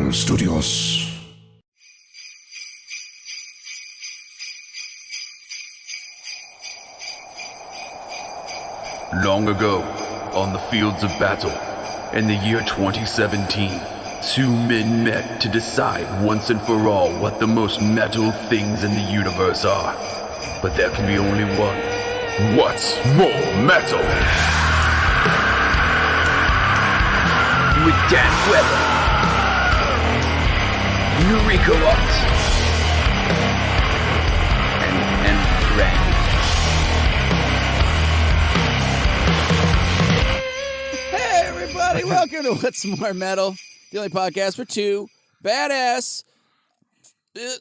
Carnival Studios. Long ago, on the fields of battle, in the year 2017, two men met to decide once and for all what the most metal things in the universe are. But there can be only one. What's more metal? With Dan Weber, Nariko and Randy. Hey, everybody, welcome to What's More Metal, the only podcast for two badass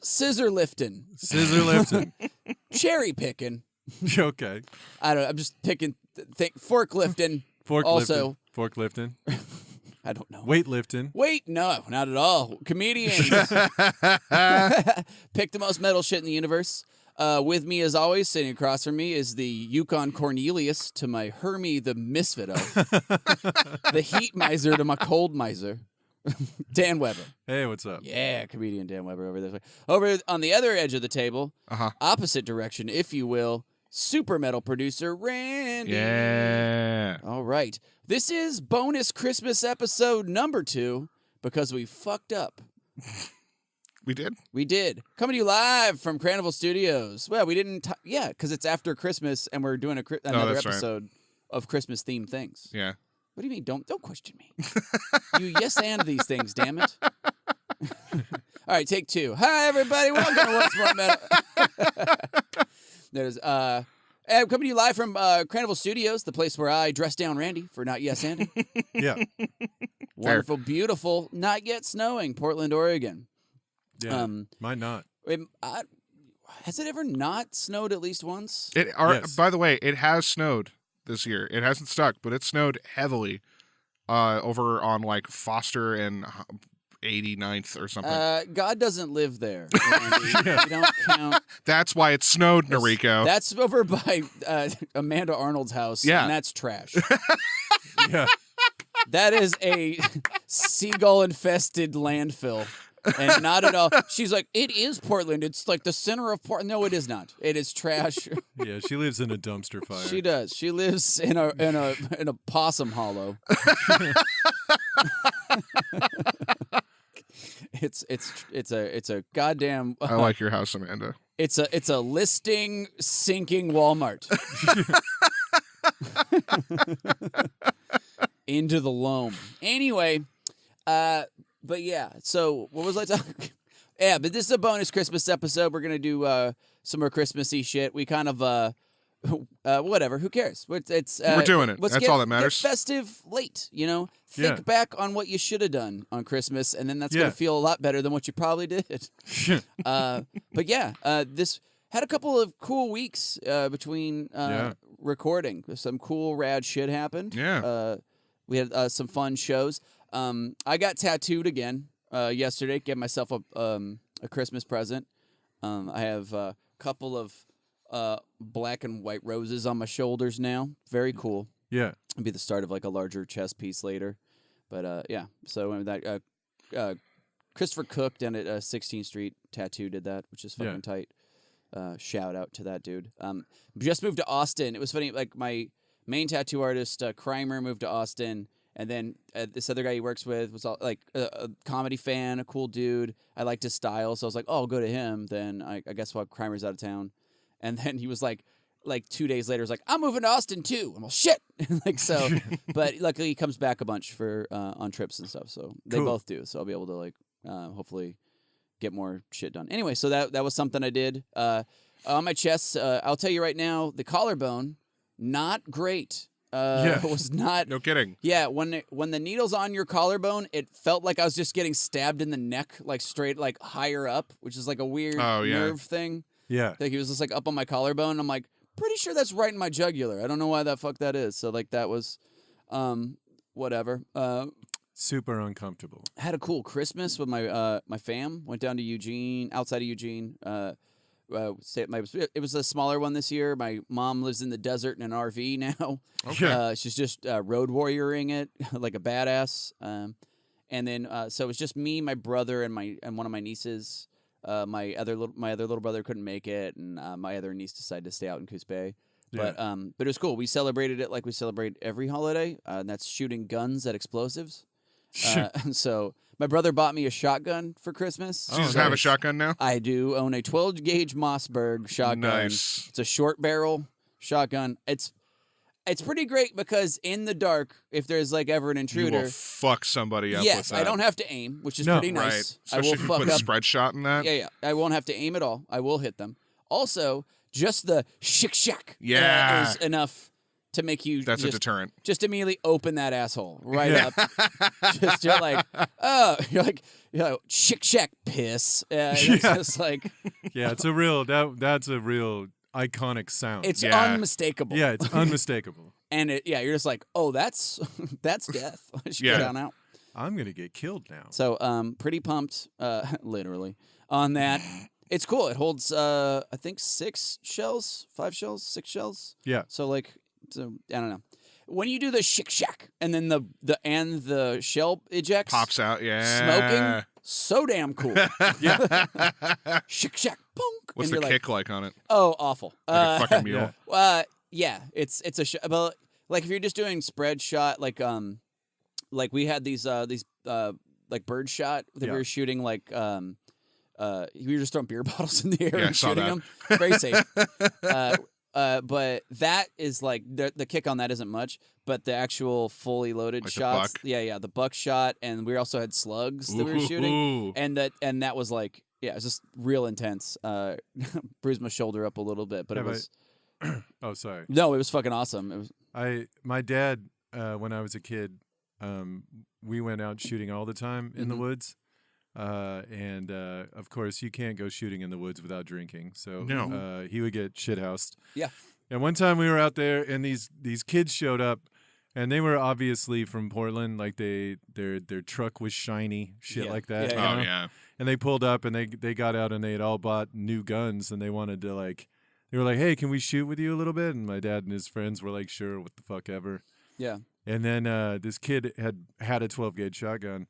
scissor lifting, cherry picking. Okay. I don't know, I'm just picking, forklifting. Also, forklifting. I don't know. Weightlifting. Wait, no, not at all. Comedians. Pick the most metal shit in the universe. With me, as always, sitting across from me is the Yukon Cornelius to my Hermie the Misfit of. The heat miser to my cold miser. Dan Weber. Hey, what's up? Yeah, comedian Dan Weber over this way. Over on the other edge of the table, opposite direction, if you will, super metal producer Randy. Yeah. All right. This is bonus Christmas episode number 2 because we fucked up. We did? We did. Coming to you live from Carnival Studios. Well, we didn't... because it's after Christmas and we're doing another episode of Christmas-themed things. Yeah. What do you mean? Don't question me. You yes and these things, damn it. All right, take 2. Hi, everybody. Welcome to What's More Metal. There's... coming to you live from Carnival Studios, the place where I dress down Randy for Not Yes and. Yeah. Wonderful, beautiful, not yet snowing, Portland, Oregon. Yeah. Might not. Has it ever not snowed at least once? Yes. By the way, it has snowed this year. It hasn't stuck, but it snowed heavily over on like Foster and 89th or something. God doesn't live there. You don't count. That's why it snowed, Nariko. That's over by Amanda Arnold's house, and that's trash. Yeah. That is a seagull-infested landfill, and not at all. She's like, it is Portland. It's like the center of Portland. No, it is not. It is trash. Yeah, she lives in a dumpster fire. She does. She lives in a possum hollow. It's a goddamn. I like your house, Amanda. It's a listing sinking Walmart. Into the loam. Anyway, but yeah. So what was I talking? Yeah, but this is a bonus Christmas episode. We're gonna do some more Christmassy shit. We kind of whatever. Who cares? It's We're doing it. That's all that matters. Get festive late. Think back on what you should have done on Christmas, and then that's gonna feel a lot better than what you probably did. But yeah, this had a couple of cool weeks between recording. Some cool rad shit happened. Yeah. We had some fun shows. I got tattooed again yesterday. Gave myself a Christmas present. I have a couple of black and white roses on my shoulders now. Very cool. Yeah. It'll be the start of like a larger chest piece later. But yeah, so that Christopher Cook down at 16th Street Tattoo did that, which is fucking tight. Shout out to that dude. Just moved to Austin. It was funny, like my main tattoo artist, Krymer, moved to Austin, and then this other guy he works with was like a comedy fan, a cool dude. I liked his style, so I was like, oh, I'll go to him. Then I guess while Krymer's out of town, and then he was like 2 days later, was like, I'm moving to Austin too. I'm like, shit, like so. But luckily he comes back a bunch for on trips and stuff, so they both do. So I'll be able to like hopefully get more shit done. Anyway, so that was something I did on my chest. I'll tell you right now, the collarbone. Not great. It was not. No kidding. Yeah, when the needle's on your collarbone, it felt like I was just getting stabbed in the neck, like straight, like higher up, which is like a weird nerve thing. Yeah. Like he was just like up on my collarbone. I'm like, pretty sure that's right in my jugular. I don't know why the fuck that is. So like that was, whatever. Super uncomfortable. Had a cool Christmas with my my fam. Went down to Eugene, outside of Eugene. It was a smaller one this year. My mom lives in the desert in an RV now. Okay. She's just road warrioring it like a badass. And then so it was just me, my brother, and one of my nieces. My other little brother couldn't make it, and my other niece decided to stay out in Coos Bay. Yeah. But it was cool. We celebrated it like we celebrate every holiday, and that's shooting guns at explosives. So my brother bought me a shotgun for Christmas. Do you just have a shotgun now? I do own a 12 gauge Mossberg shotgun. Nice. It's a short barrel shotgun. It's pretty great because in the dark, if there's like ever an You intruder, will fuck somebody up with yes, that. I don't have to aim, which is No. pretty Right. nice. I Especially will if you fuck put up. spread shot in that. Yeah. I won't have to aim at all. I will hit them. Also, just the shick Yeah. is enough to make you That's a just, deterrent. just immediately open that asshole right Yeah. up. Just you're like, oh, you're like shick piss. It's Yeah. just like Yeah, it's a real that's a real iconic sound. it's Yeah. unmistakable. yeah, it's unmistakable. And you're just like, oh, that's death. I should Yeah. get on out. I'm gonna get killed now. So pretty pumped, literally, on that. It's cool. It holds I think 6 shells, 5 shells, 6 shells. Yeah. So I don't know. When you do the shack and then the shell ejects, Pops out. Yeah. smoking, so damn cool. Yeah. shack, punk. What's and the you're kick like on it? Oh, awful. Like a fucking mule. Yeah. Yeah, it's a but like if you're just doing spread shot, like we had these like bird shot that Yeah. we were shooting we were just throwing beer bottles in the air Yeah, I and saw shooting that. them. Very safe. But that is like the kick on that isn't much, but the actual fully loaded Like the shots, buck? the buck shot, and we also had slugs that we were shooting, Ooh. and that was like, yeah, it was just real intense. Bruised my shoulder up a little bit, but Have it was Oh, sorry. no, it was fucking awesome. It was My dad, when I was a kid, we went out shooting all the time in the Mhm. woods. And of course, you can't go shooting in the woods without drinking. So No. he would get shithoused. Yeah. And one time we were out there, and these kids showed up, and they were obviously from Portland. Like their truck was shiny, shit Yeah. like that. Yeah, you Oh know? yeah. And they pulled up, and they got out, and they had all bought new guns, and they wanted to they were like, "Hey, can we shoot with you a little bit?" And my dad and his friends were like, "Sure, what the fuck ever." yeah. And then this kid had a 12 gauge shotgun,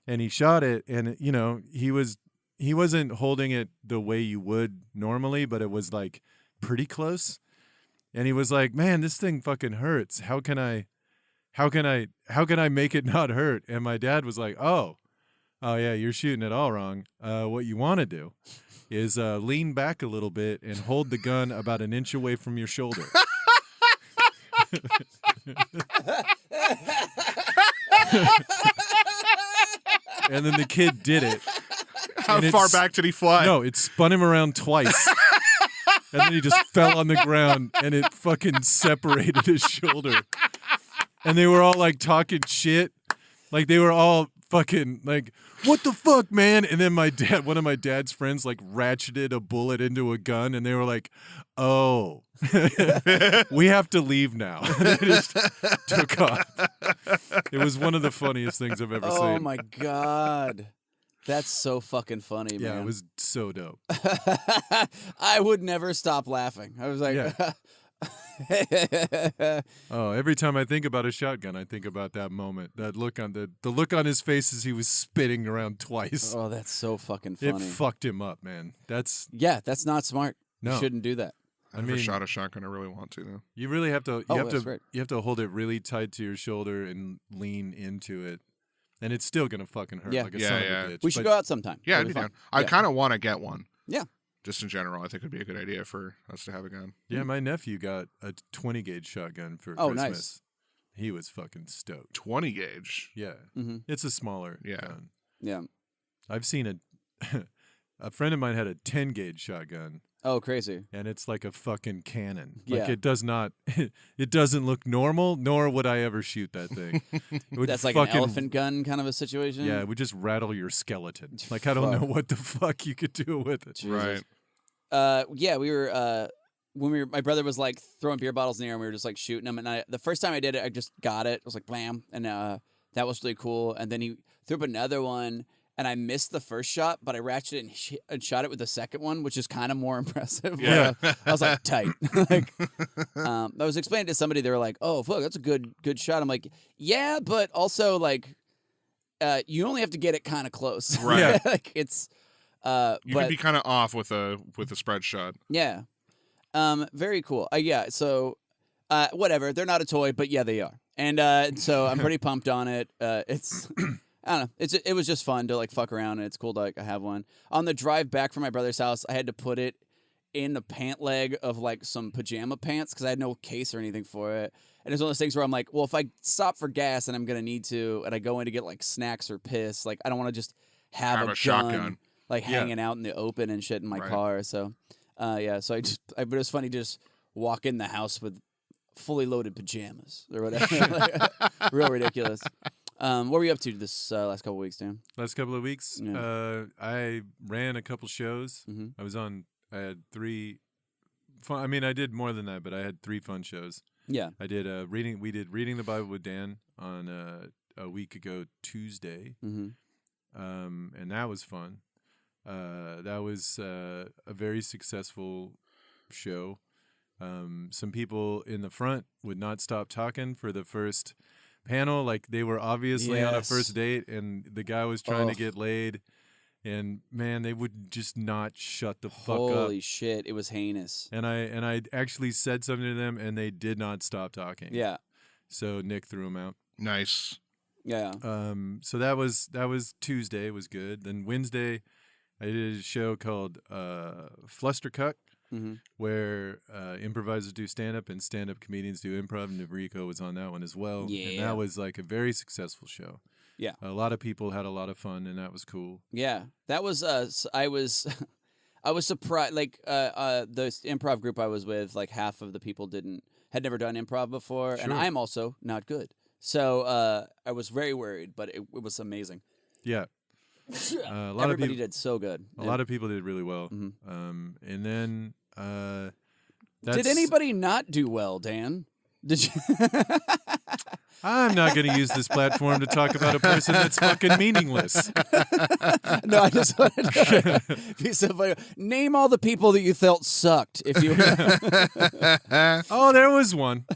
and he shot it, and he wasn't holding it the way you would normally, but it was like pretty close. And he was like, "Man, this thing fucking hurts. How can I make it not hurt?" And my dad was like, "Oh yeah, you're shooting it all wrong. What you want to do is lean back a little bit and hold the gun about an inch away from your shoulder." And then the kid did it. How And far it's- back did he fly? No, it spun him around twice. And then he just fell on the ground, and it fucking separated his shoulder. And they were all like talking shit. Like they were all fucking like, "What the fuck, man?" And then one of my dad's friends like ratcheted a bullet into a gun, and they were like, "Oh, we have to leave now." And they just took off. It was one of the funniest things I've ever Oh seen. my god, that's so fucking funny, Yeah, man. it was so dope. I would never stop laughing. I was like, Oh, every time I think about a shotgun, I think about that moment. That look on the look on his face as he was spitting around twice. oh, that's so fucking It funny. fucked him up, man. That's That's not smart. No. You shouldn't do that. I never shot a shotgun. I really want to though. you really have to Oh, that's right. you have to hold it really tight to your shoulder and lean into it. And it's still gonna fucking hurt Yeah. like a Yeah, son yeah. of a bitch. We should but go out sometime. Yeah, I'd It'll be fun. down. I Yeah. kind of want to get one. Yeah. Just in general, I think it'd be a good idea for us to have a gun. yeah, my nephew got a 20 gauge shotgun for Oh, Christmas. nice. He was fucking stoked. 20 gauge. Yeah. Mm-hmm. It's a smaller Yeah. gun. Yeah. I've seen a friend of mine had a 10 gauge shotgun. Oh, crazy. And it's like a fucking cannon. Like Yeah. it does not, it doesn't look normal, nor would I ever shoot that thing. It would That's like fucking, an elephant gun kind of a situation. Yeah, it would just rattle your skeleton. Like I don't know Fuck. what the fuck you could do with it. Jesus. Right. Yeah, we were my brother was like throwing beer bottles in the air and we were just like shooting them. And the first time I did it, I just got it. It was like blam, and that was really cool. And then he threw up another one, and I missed the first shot, but I ratcheted and shot it with the second one, which is kind of more impressive. Yeah. I was like tight. Like, I was explaining to somebody, they were like, "Oh, fuck, that's a good shot." I'm like, "Yeah, but also like." you only have to get it kind of close. Right. Yeah. Like it's. You But can be kind of off with a spread shot. yeah, very cool. Yeah, so whatever. They're not a toy, but yeah, they are. And so I'm pretty pumped on it. It's I don't know. It was just fun to like fuck around, and it's cool to like have one. On the drive back from my brother's house, I had to put it in the pant leg of like some pajama pants because I had no case or anything for it. And it's one of those things where I'm like, well, if I stop for gas and I'm gonna need to, and I go in to get like snacks or piss, like I don't want to just have a gun, shotgun. like hanging out in the open and shit in my Right. car. So, yeah. So but it was funny to just walk in the house with fully loaded pajamas or whatever. Real ridiculous. What were you up to this last couple weeks, Dan? Last couple of weeks, Yeah. I ran a couple shows. Mm-hmm. I had 3 fun. I mean, I did more than that, but I had 3 fun shows. Yeah. I did reading. We did reading the Bible with Dan on a week ago Tuesday, Mm-hmm. and that was fun. That was a very successful show. Some people in the front would not stop talking for the first panel, like they were obviously on a Yes. first date, and the guy was trying to Ugh. get laid. And man, they would just not shut the fuck up. Holy shit! It was heinous. And I actually said something to them, and they did not stop talking. Yeah. So Nick threw them out. Nice. Yeah. So that was Tuesday. It was good. Then Wednesday, I did a show called Flustercuck, Mm-hmm. where improvisers do stand up and stand up comedians do improv. And Nariko was on that one as well. And Yeah. that was like a very successful show. Yeah. A lot of people had a lot of fun, and that was cool. Yeah. That was. I was. I was surprised. Like the improv group I was with, like half of the people had never done improv before, and Sure. I'm also not good. So I was very worried, but it was amazing. Yeah. A lot Everybody of people did so good. A lot of people did really well. Mhm. And then Did anybody not do well, Dan? Did you? I'm not going to use this platform to talk about a person that's fucking meaningless. No, I just wanted to be so funny. Name all the people that you felt sucked. If you Oh, there was one.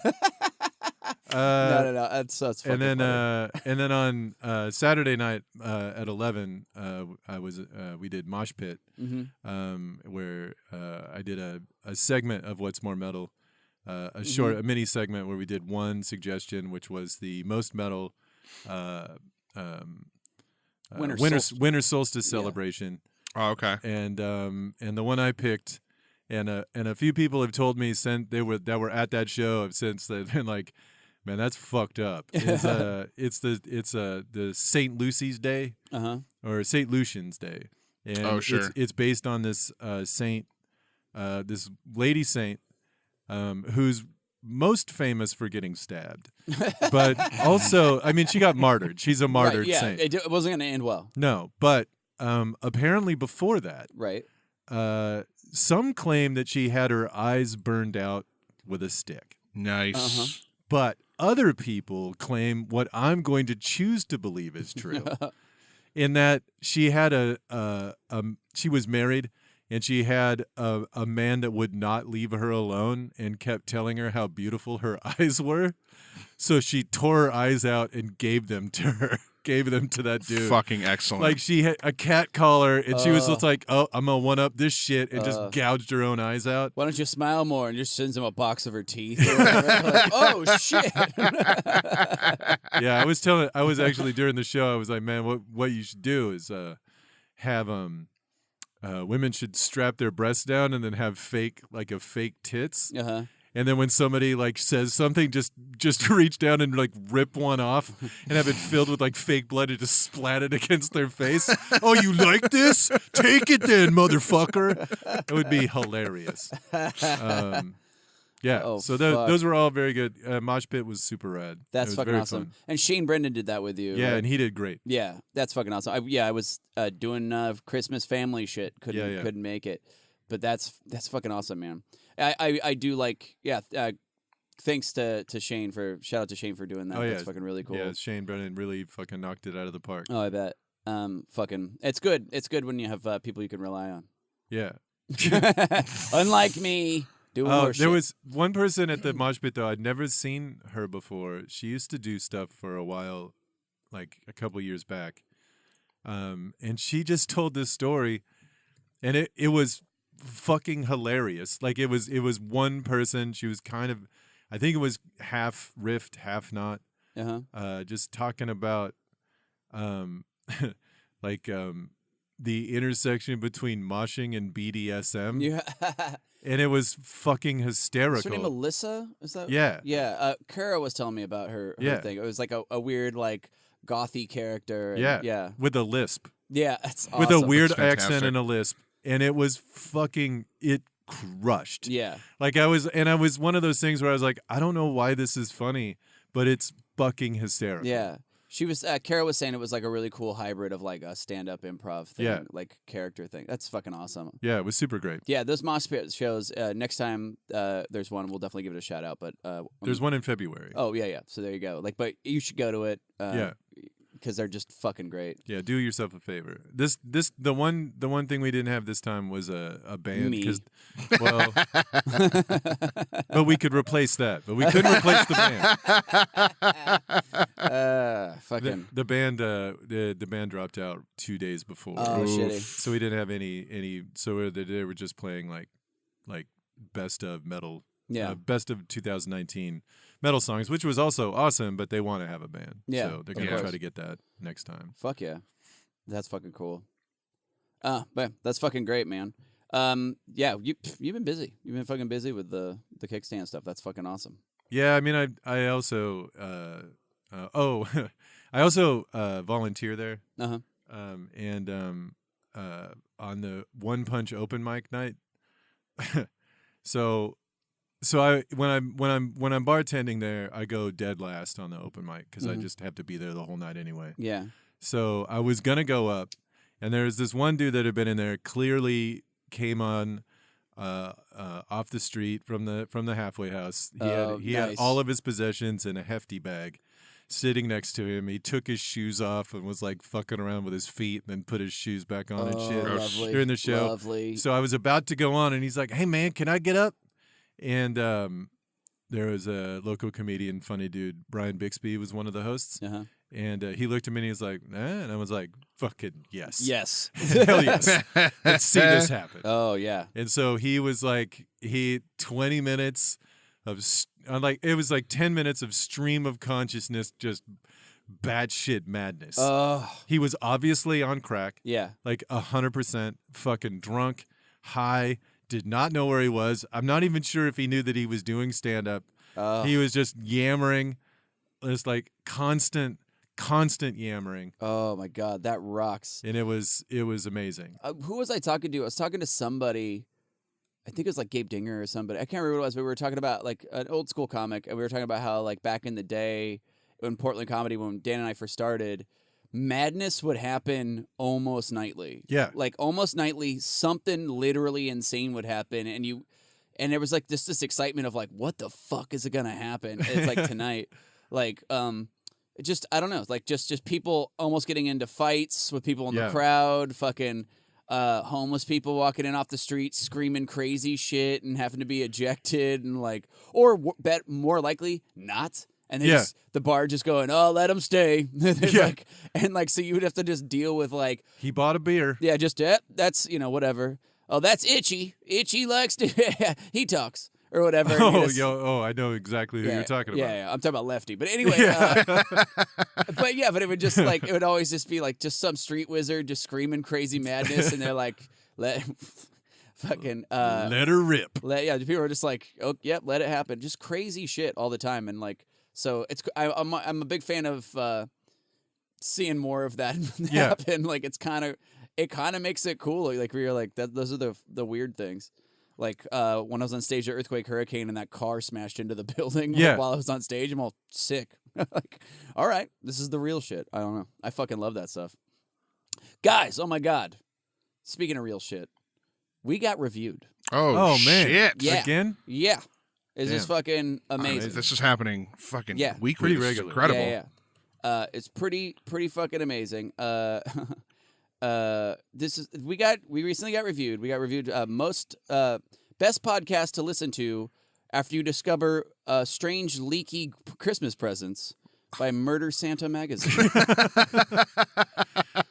no, that's fucking And then funny. and then on Saturday night at 11, we did Mosh Pit, where I did a segment of What's More Metal. A mini segment where we did one suggestion, which was the most metal winter solstice celebration. Oh, okay. And the one I picked, and a few people have told me that were at that show have since been like, man, that's fucked up. It's the St. Lucy's Day, or St. Lucian's Day, and Oh, sure. it's based on this saint, this lady saint. Who's most famous for getting stabbed, but also, I mean, she got martyred. She's a martyred right, yeah, saint. it wasn't going to end well. No, but apparently before that, Right. some claim that she had her eyes burned out with a stick. Nice. But other people claim what I'm going to choose to believe is true, in that she had she was married. And she had a man that would not leave her alone and kept telling her how beautiful her eyes were. So she tore her eyes out and gave them to that dude. Fucking excellent. Like she had a cat collar, and she was just like, "Oh, I'm gonna one up this shit," and just gouged her own eyes out. Why don't you smile more and just sends him a box of her teeth? Or whatever. Like, oh shit! Yeah, I was actually during the show. I was like, "Man, what you should do is have women should strap their breasts down and then have fake tits." And then when somebody like says something, just reach down and like rip one off and have it filled with like fake blood and just splat it against their face. Oh, you like this? Take it then, motherfucker. It would be hilarious. Yeah. Oh, So fuck. those were all very good. Mosh Pit was super rad. That's It was fucking very awesome. fun. And Shane Brendan did that with you. Yeah, right? and he did great. Yeah, that's fucking awesome. I was doing Christmas family shit. Couldn't make it, but that's fucking awesome, man. I do like thanks to Shane shout out to Shane for doing that. Oh, yeah. That's fucking really cool. Yeah, Shane Brennan really fucking knocked it out of the park. Oh, I bet. Fucking it's good. It's good when you have people you can rely on. Yeah. Unlike me. Doing more There shit. was one person at the Mosh Pit, though. I'd never seen her before. She used to do stuff for a while like a couple years back, and she just told this story, and it was fucking hilarious. Like it was one person. She was kind of, I think it was half riffed, half not. Just talking about, like the intersection between moshing and BDSM. Yeah. And it was fucking hysterical. Is her name Alyssa? Is that? Yeah. Yeah. Kara was telling me about her thing. It was like a weird, like, gothy character. And, yeah. With a lisp. Yeah. It's awesome. With a weird That's accent fantastic. and a lisp. And it was fucking, it crushed. Yeah. Like I was one of those things where I was like, I don't know why this is funny, but it's fucking hysterical. Yeah. She was, Kara was saying it was like a really cool hybrid of like a stand-up improv thing, like character thing. That's fucking awesome. Yeah, it was super great. Yeah, those Mosh Pit shows, next time there's one, we'll definitely give it a shout out. But There's one in February. Oh, yeah. So there you go. Like, but you should go to it. Yeah. Because they're just fucking great. Yeah, do yourself a favor. The one thing we didn't have this time was a band. Me. Well, but we could replace that. But we couldn't replace the band. Fucking. The band the band dropped out 2 days before. Oh, shitty. So we didn't have any. So they were just playing like best of metal. Yeah. Best of 2019 metal songs, which was also awesome, but they want to have a band. Yeah, So they're going to try to get that next time. Fuck yeah. That's fucking cool. But that's fucking great, man. Yeah, you've been busy. You've been fucking busy with the kickstand stuff. That's fucking awesome. Yeah, I mean, I also I also volunteer there. And on the One Punch open mic night. So when I'm bartending there, I go dead last on the open mic because I just have to be there the whole night anyway. Yeah. So I was gonna go up, and there was this one dude that had been in there. Clearly came on off the street from the halfway house. He had all of his possessions in a hefty bag, sitting next to him. He took his shoes off and was like fucking around with his feet, and then put his shoes back on and shit lovely. during the show. Lovely. So I was about to go on, and he's like, "Hey man, can I get up?" And there was a local comedian, funny dude, Brian Bixby was one of the hosts. And he looked at me and he was like, and I was like, fucking yes. Yes. Hell yes. Let's see this happen. Oh, yeah. And so he was like, 20 minutes of, it was like 10 minutes of stream of consciousness, just batshit madness. He was obviously on crack. Yeah. Like 100% fucking drunk, high, did not know where he was. I'm not even sure if he knew that he was doing stand-up. He was just yammering. It's like constant yammering. Oh my God, that rocks. And it was amazing. Who was I talking to? I was talking to somebody. I think it was like Gabe Dinger or somebody. I can't remember what it was, but we were talking about like an old school comic, and we were talking about how like back in the day in Portland comedy, when Dan and I first started, madness would happen almost nightly. Yeah. Like almost nightly, something literally insane would happen, and there was like this excitement of like, what the fuck is it gonna happen? It's like tonight. Like, just, I don't know, like just people almost getting into fights with people in the crowd, fucking homeless people walking in off the street screaming crazy shit and having to be ejected, and like, or more likely not. And then the bar just going, oh, let them stay. Like, and like, so you would have to just deal with like, he bought a beer. Yeah, just that's, whatever. Oh, that's Itchy. Itchy likes to, he talks. Or whatever. I know exactly who you're talking about. Yeah, I'm talking about Lefty. But anyway, but it would just like, it would always just be like just some street wizard just screaming crazy madness, and they're like, let her rip. People are just like, oh, yep, let it happen. Just crazy shit all the time, and like, so I'm a big fan of seeing more of that happen. Like it kind of makes it cool. Like where you're like, those are the weird things. Like when I was on stage at Earthquake Hurricane and that car smashed into the building while I was on stage, I'm all sick. Like, all right, this is the real shit. I don't know. I fucking love that stuff. Guys, oh my God. Speaking of real shit, we got reviewed. Oh man. Shit. Yeah. Again? Yeah. It's just fucking amazing. This is happening fucking weekly. Pretty This is regular. incredible. Yeah. It's pretty fucking amazing. We recently got reviewed. We got reviewed most best podcast to listen to after you discover strange leaky Christmas presents by Murder Santa magazine.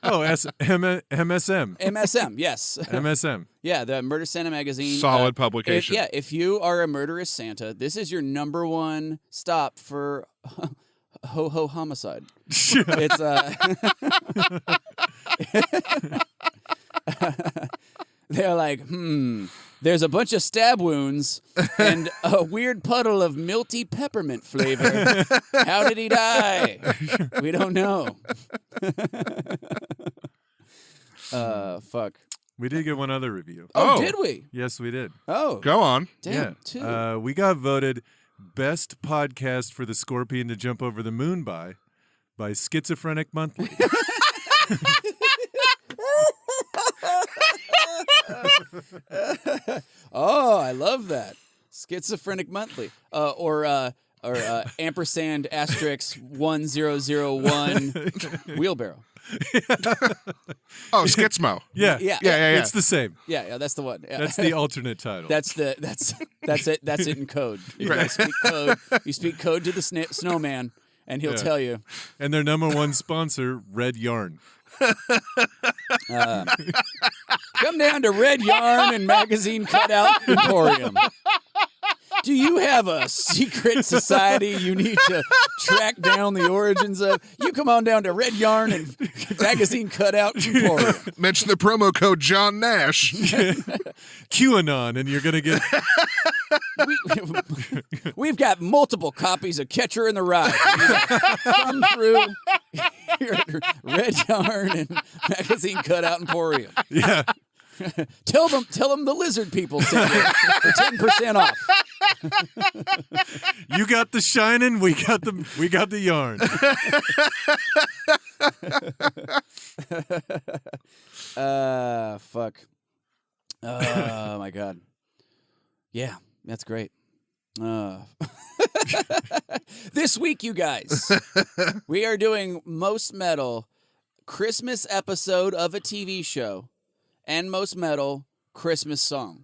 Oh, MSM. MSM, yes. MSM. Yeah, the Murder Santa magazine. Solid publication. If you are a murderous Santa, this is your number one stop for ho-ho homicide. It's they're like, there's a bunch of stab wounds and a weird puddle of milty peppermint flavor. How did he die? We don't know. Fuck. We did get one other review. Oh, did we? Yes, we did. Oh. Go on. Damn, two. We got voted best podcast for the Scorpion to jump over the moon by Schizophrenic Monthly. Oh, I love that. Schizophrenic Monthly. Or ampersand asterisk 1001 wheelbarrow. Oh, Skitsmo. Yeah. Yeah. It's the same. Yeah, that's the one. Yeah. That's the alternate title. That's it. That's it in code. You guys speak code. You speak code to the snowman, and he'll tell you. And their number one sponsor, Red Yarn. Come down to Red Yarn and Magazine Cutout Emporium. Do you have a secret society you need to track down the origins of? You come on down to Red Yarn and Magazine Cutout Emporium. Mention the promo code John Nash. QAnon, and you're going to get... We've got multiple copies of Catcher in the Rye. Come through here at Red Yarn and Magazine Cutout Emporium. Yeah. Tell them the lizard people sent you for 10% off. You got the shining, we got the yarn. Fuck. Oh my god. Yeah, that's great. This week, you guys, we are doing Most Metal Christmas episode of a TV show and Most Metal Christmas song.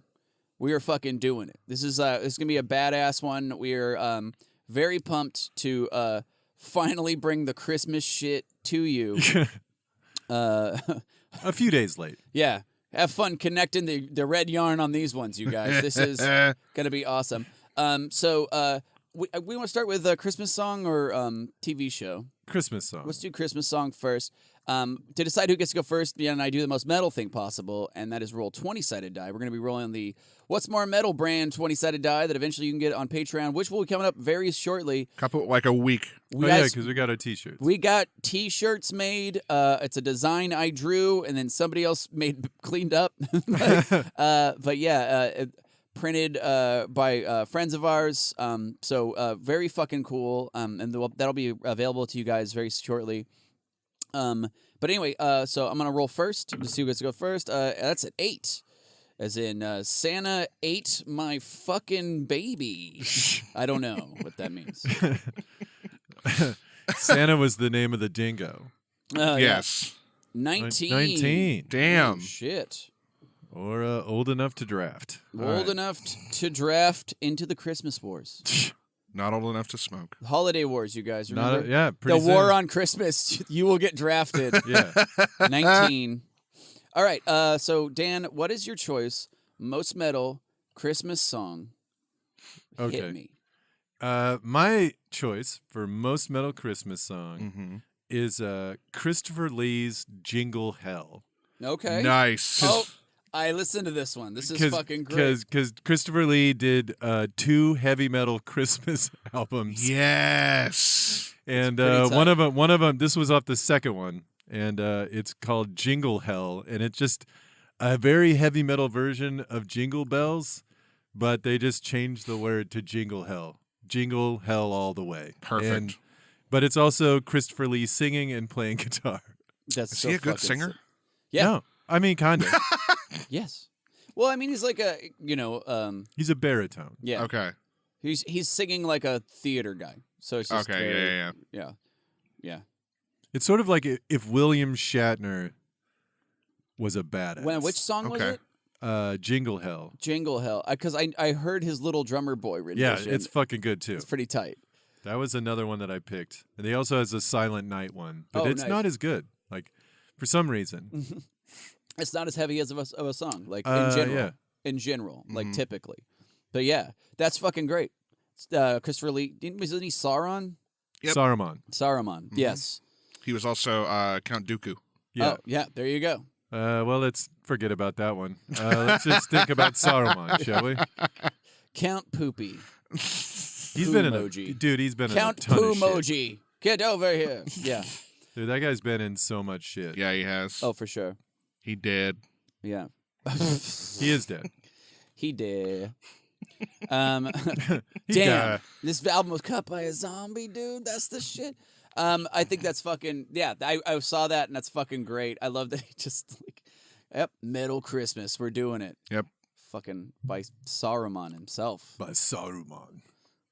We are fucking doing it. This is gonna be a badass one. We are very pumped to finally bring the Christmas shit to you. A fewant days late. Yeah. Have fun connecting the red yarn on these ones, you guys. This is going to be awesome. So we want to start with a Christmas song or TV show? Christmas song. Let's do Christmas song first. To decide who gets to go first, and I do the most metal thing possible, and that is roll 20-sided die. We're going to be rolling the What's More Metal brand 20-sided die that eventually you can get on Patreon, which will be coming up very shortly. Like a week. Because we got our T-shirts. We got T-shirts made. It's a design I drew, and then somebody else cleaned up. But yeah, printed by friends of ours. So very fucking cool. And that'll be available to you guys very shortly. But anyway, so I'm gonna roll first to see who gets to go first. That's at 8, as in Santa ate my fucking baby. I don't know what that means. Santa was the name of the dingo. Yes. Yeah. 19. 19. Damn. Oh, shit. Or old enough to draft. Old enough to draft into the Christmas wars. Not old enough to smoke. Holiday wars, you guys. Remember? Pretty the soon. war on Christmas. You will get drafted. Yeah. 19. All right. So, Dan, what is your choice? Most metal Christmas song. Okay. Hit me. My choice for most metal Christmas song is Christopher Lee's Jingle Hell. Okay. Nice. Oh, I listened to this one. This is fucking great. Because Christopher Lee did 2 heavy metal Christmas albums. Yes. And pretty one of them, this was off the second one, and it's called Jingle Hell, and it's just a very heavy metal version of Jingle Bells, but they just changed the word to Jingle Hell. Jingle Hell all the way. Perfect. But it's also Christopher Lee singing and playing guitar. That's Is so he a good fucking singer? sick. Yeah. No, I mean, kind of. Yes. Well, I mean, he's like a, He's a baritone. yeah. Okay. He's singing like a theater guy. So it's just Okay, very- yeah. Yeah. It's sort of like if William Shatner was a badass. Which song was Okay. it? Jingle Hell. Jingle Hell. Because I heard his little drummer boy rendition. Yeah, it's fucking good too. It's pretty tight. That was another one that I picked. And he also has a Silent Night one, but Oh, it's nice. not as good. Like, for some reason. It's not as heavy as of a song, like Yeah. in general, like Mhm. typically. But yeah, that's fucking great. Christopher Lee, wasn't he Sauron? Yep. Saruman. Saruman, yes. He was also Count Dooku. Yeah. Oh, yeah, there you go. Well, let's forget about that one. Let's just think about Saruman, shall we? Count Poopy. He's been in Poo-moji. Dude, he's been Count in a ton of shit. Poo-moji. Get over here. Yeah. Dude, that guy's been in so much shit. Yeah, he has. Oh, for sure. He did. Yeah. He is dead. He did. He Damn. died. This album was cut by a zombie, dude. That's the shit. I think that's fucking, yeah, I saw that and that's fucking great. I love that he just like, yep, Metal Christmas. We're doing it. Yep. Fucking by Saruman himself. By Saruman.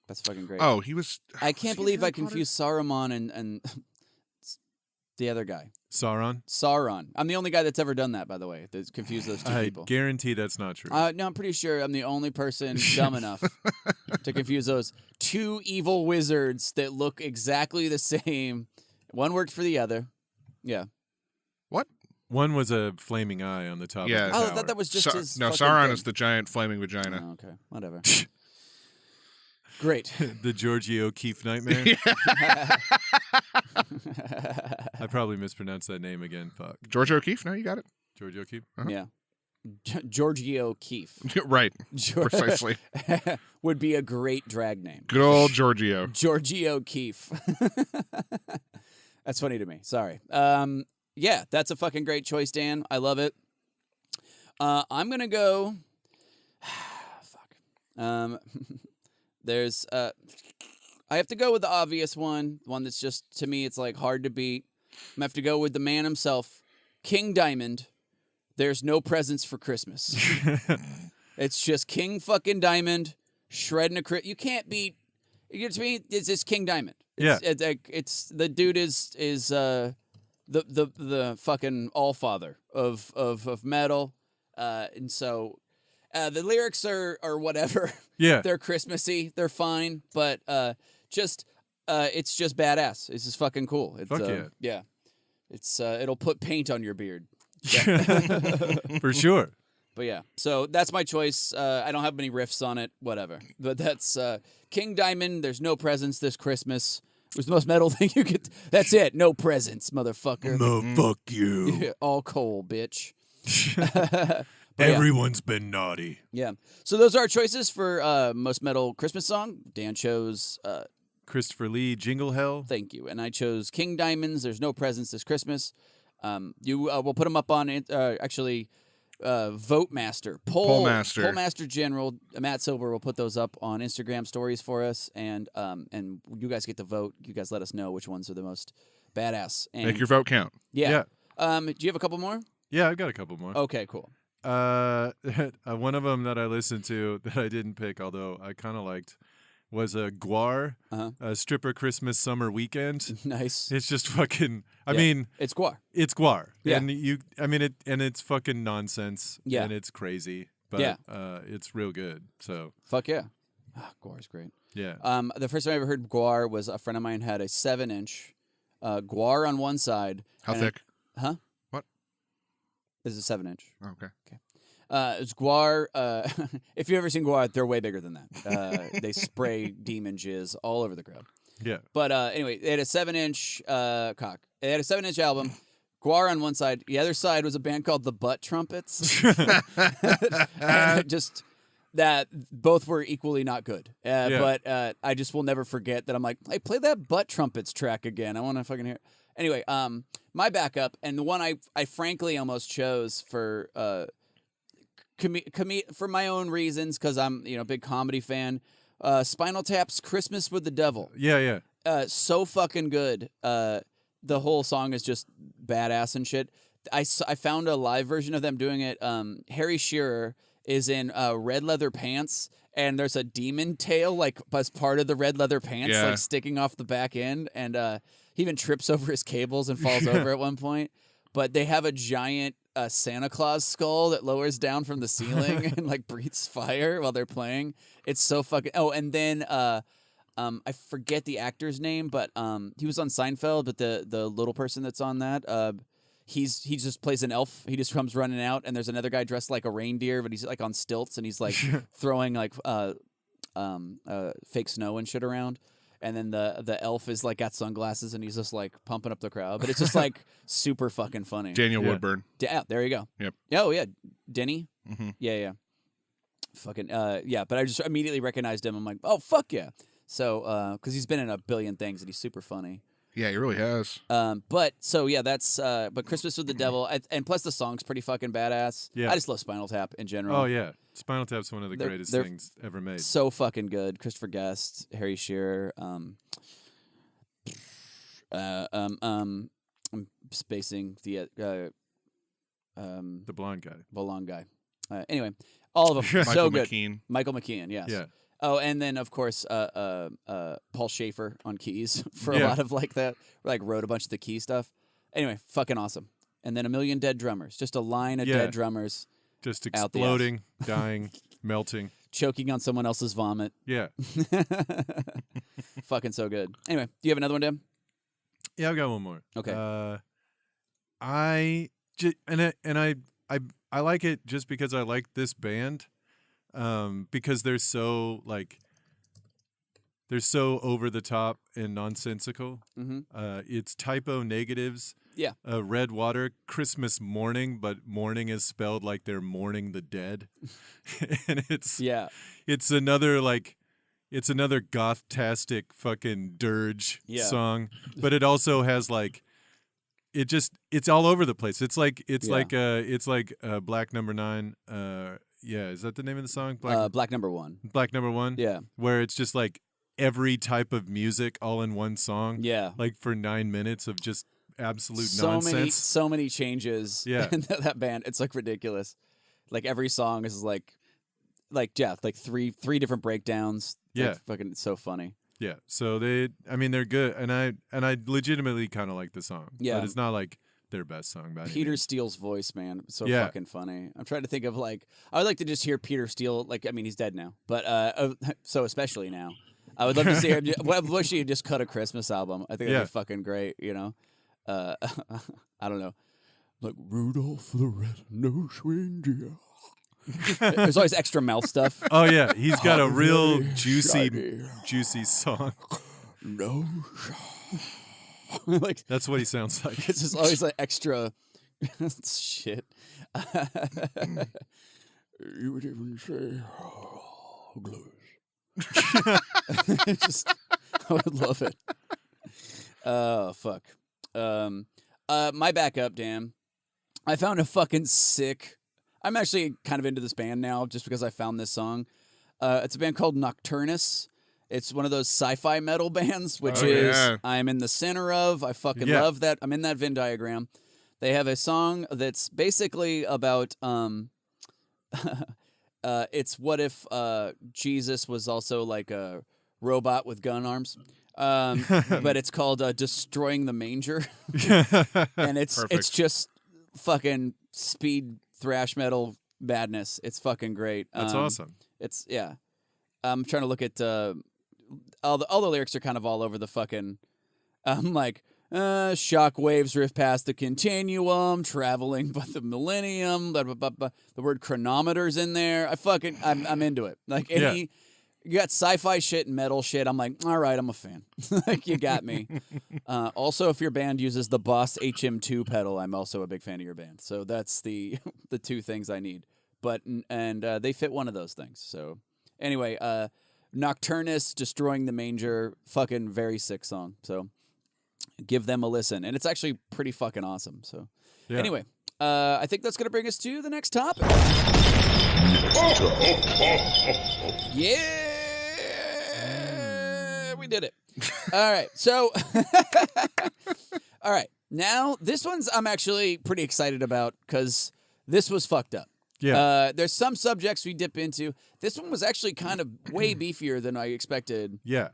That's fucking great. Oh, he was. I was can't he in believe Harry I Potter? confused Saruman and the other guy. Sauron? Sauron. I'm the only guy that's ever done that, by the way. That's confused those two I people. guarantee that's not true. No, I'm pretty sure I'm the only person dumb enough to confuse those two evil wizards that look exactly the same. One worked for the other. Yeah. What? One was a flaming eye on the top Yeah. of the Oh, I tower. thought that was just Sa- his. no, fucking Sauron thing. is the giant flaming vagina. Oh, okay, whatever. Great. the Georgie O'Keefe nightmare. I probably mispronounced that name again. Fuck. George O'Keefe? No, you got it. Georgie O'Keefe? Yeah. Giorgio Keefe. Right. Gior- Precisely. would be a great drag name. Good old Giorgio. Giorgio Keefe. That's funny to me. Sorry. Yeah, that's a fucking great choice, Dan. I love it. I'm gonna go. Fuck. There's. I have to go with the obvious one that's just to me it's like hard to beat. I'm gonna have to go with the man himself, King Diamond. There's no presents for Christmas. It's just King fucking Diamond shredding a You can't beat. You know, to me, it's just King Diamond. It's the dude is the fucking all father of metal, and so the lyrics are whatever. Yeah. They're Christmassy. They're fine, but it's just badass. It's just fucking cool. It's, Fuck yeah. Yeah. It's it'll put paint on your beard. For sure. But yeah, so that's my choice. I don't have many riffs on it, whatever. But that's King Diamond. There's no presents this Christmas. It was the most metal thing you could. That's it. No presents, motherfucker. Fuck you. All coal, bitch. But yeah. Everyone's been naughty. Yeah. So those are our choices for most metal Christmas song. Dan chose Christopher Lee, Jingle Hell. Thank you. And I chose King Diamonds. There's no presents this Christmas. We'll put them up on it. Actually, Vote Master, Poll Master General Matt Silver will put those up on Instagram stories for us, and you guys get to vote. You guys let us know which ones are the most badass. And Make your vote count. yeah. Do you have a couple more? Yeah, I've got a couple more. Okay, cool. One of them that I listened to that I didn't pick, although I kind of liked, was a Guar, a Stripper Christmas Summer Weekend. Nice. It's just fucking. I Yeah. mean, It's Guar. it's Guar. Yeah. And it's fucking nonsense. Yeah. And it's crazy. But Yeah. it's real good. So Fuck yeah. Guar's great. yeah. The first time I ever heard Guar was a friend of mine had a 7-inch Guar on one side. How and thick? Huh? What? This is a 7-inch. Okay. It's Guar. If you've ever seen Guar, they're way bigger than that. They spray demon jizz all over the crowd. Yeah. But anyway, they had a 7-inch cock. They had a 7-inch album. Guar on one side. The other side was a band called the Butt Trumpets. And it just that both were equally not good. Yeah. But I just will never forget that I'm like, hey, play that Butt Trumpets track again. I want to fucking hear it. Anyway, my backup and the one I frankly almost chose for for my own reasons because I'm a big comedy fan. Spinal Tap's "Christmas with the Devil." Yeah. So fucking good. The whole song is just badass and shit. I found a live version of them doing it. Harry Shearer is in red leather pants, and there's a demon tail like as part of the red leather pants, Yeah. like sticking off the back end, and he even trips over his cables and falls over at one point. But they have a giant Santa Claus skull that lowers down from the ceiling and like breathes fire while they're playing. It's so fucking. Oh, and then I forget the actor's name, but he was on Seinfeld. But the little person that's on that, he just plays an elf. He just comes running out, and there's another guy dressed like a reindeer, but he's like on stilts, and he's like throwing like fake snow and shit around. And then the elf is like got sunglasses, and he's just like pumping up the crowd. But it's just like super fucking funny. Daniel Woodburn. Yeah, there you go. Yep. Oh yeah, Denny. Mm-hmm. Yeah. Fucking yeah. But I just immediately recognized him. I'm like, oh fuck yeah. So because he's been in a billion things, and he's super funny. Yeah, he really has. But so yeah, that's but Christmas with the Devil, and plus the song's pretty fucking badass. Yeah. I just love Spinal Tap in general. Oh yeah, Spinal Tap's one of the greatest they're things ever made. So fucking good. Christopher Guest, Harry Shearer. I'm spacing the blonde guy. Blonde guy. Anyway, all of them so good. McKean. Michael McKean, yes. Yeah. Oh, and then of course, Paul Schaefer on keys for a Yeah. lot of like that. Like wrote a bunch of the key stuff. Anyway, fucking awesome. And then a million dead drummers. Just a line of dead drummers Just out the exploding, dying, melting. choking on someone else's vomit. Yeah. Fucking so good. Anyway, do you have another one, Dan? Yeah, I've got one more. Okay. I like it just because I like this band, because they're so over the top and nonsensical. Mm-hmm. It's Typo Negatives. Yeah. Red Water, Christmas Morning, but morning is spelled like they're mourning the dead, and it's another goth-tastic fucking dirge song, but it also has like. It's all over the place. It's like Black Number 9. Is that the name of the song? Black Number 1. Black Number 1. Yeah. Where it's just like every type of music all in one song. Yeah. Like for 9 minutes of just absolute nonsense. So many changes. Yeah. In that band. It's like ridiculous. Like every song is like three different breakdowns. Yeah. Like, fucking so funny. Yeah, so they're good, and I legitimately kind of like the song. Yeah, but it's not like their best song. By Peter Steele's voice, man, so fucking funny. I'm trying to think of I would like to just hear Peter Steele. Like, I mean, he's dead now, but so especially now, I would love to see him. I wish he'd just cut a Christmas album. I think that'd be fucking great. You know, I don't know, like Rudolph the Red-Nosed Reindeer. There's always extra mouth stuff. Oh yeah, he's got a real juicy song. No, like that's what he sounds like. It's just always like extra shit. You would even say blues. I would love it. Oh fuck. My backup, Dan. I found a fucking sick. I'm actually kind of into this band now just because I found this song. It's a band called Nocturnus. It's one of those sci-fi metal bands, which I'm in the center of. I fucking love that. I'm in that Venn diagram. They have a song that's basically about it's what if Jesus was also like a robot with gun arms. But it's called Destroying the Manger. And it's just fucking speed thrash metal madness. It's fucking great. That's awesome. It's I'm trying to look at all the lyrics are kind of all over the fucking like shock waves riff past the continuum, traveling by the millennium, blah, blah, blah, blah. The word chronometer's in there. I'm into it. Like you got sci-fi shit and metal shit. I'm like, all right, I'm a fan. Like, you got me. Also, if your band uses the Boss HM2 pedal, I'm also a big fan of your band. So that's the two things I need. But they fit one of those things. So anyway, Nocturnus, Destroying the Manger, fucking very sick song. So give them a listen. And it's actually pretty fucking awesome. So anyway, I think that's going to bring us to the next topic. Yeah, we did it. All right, so all right, now this one's I'm actually pretty excited about because this was fucked up. Yeah. There's some subjects we dip into. This one was actually kind of way beefier than I expected. Yeah.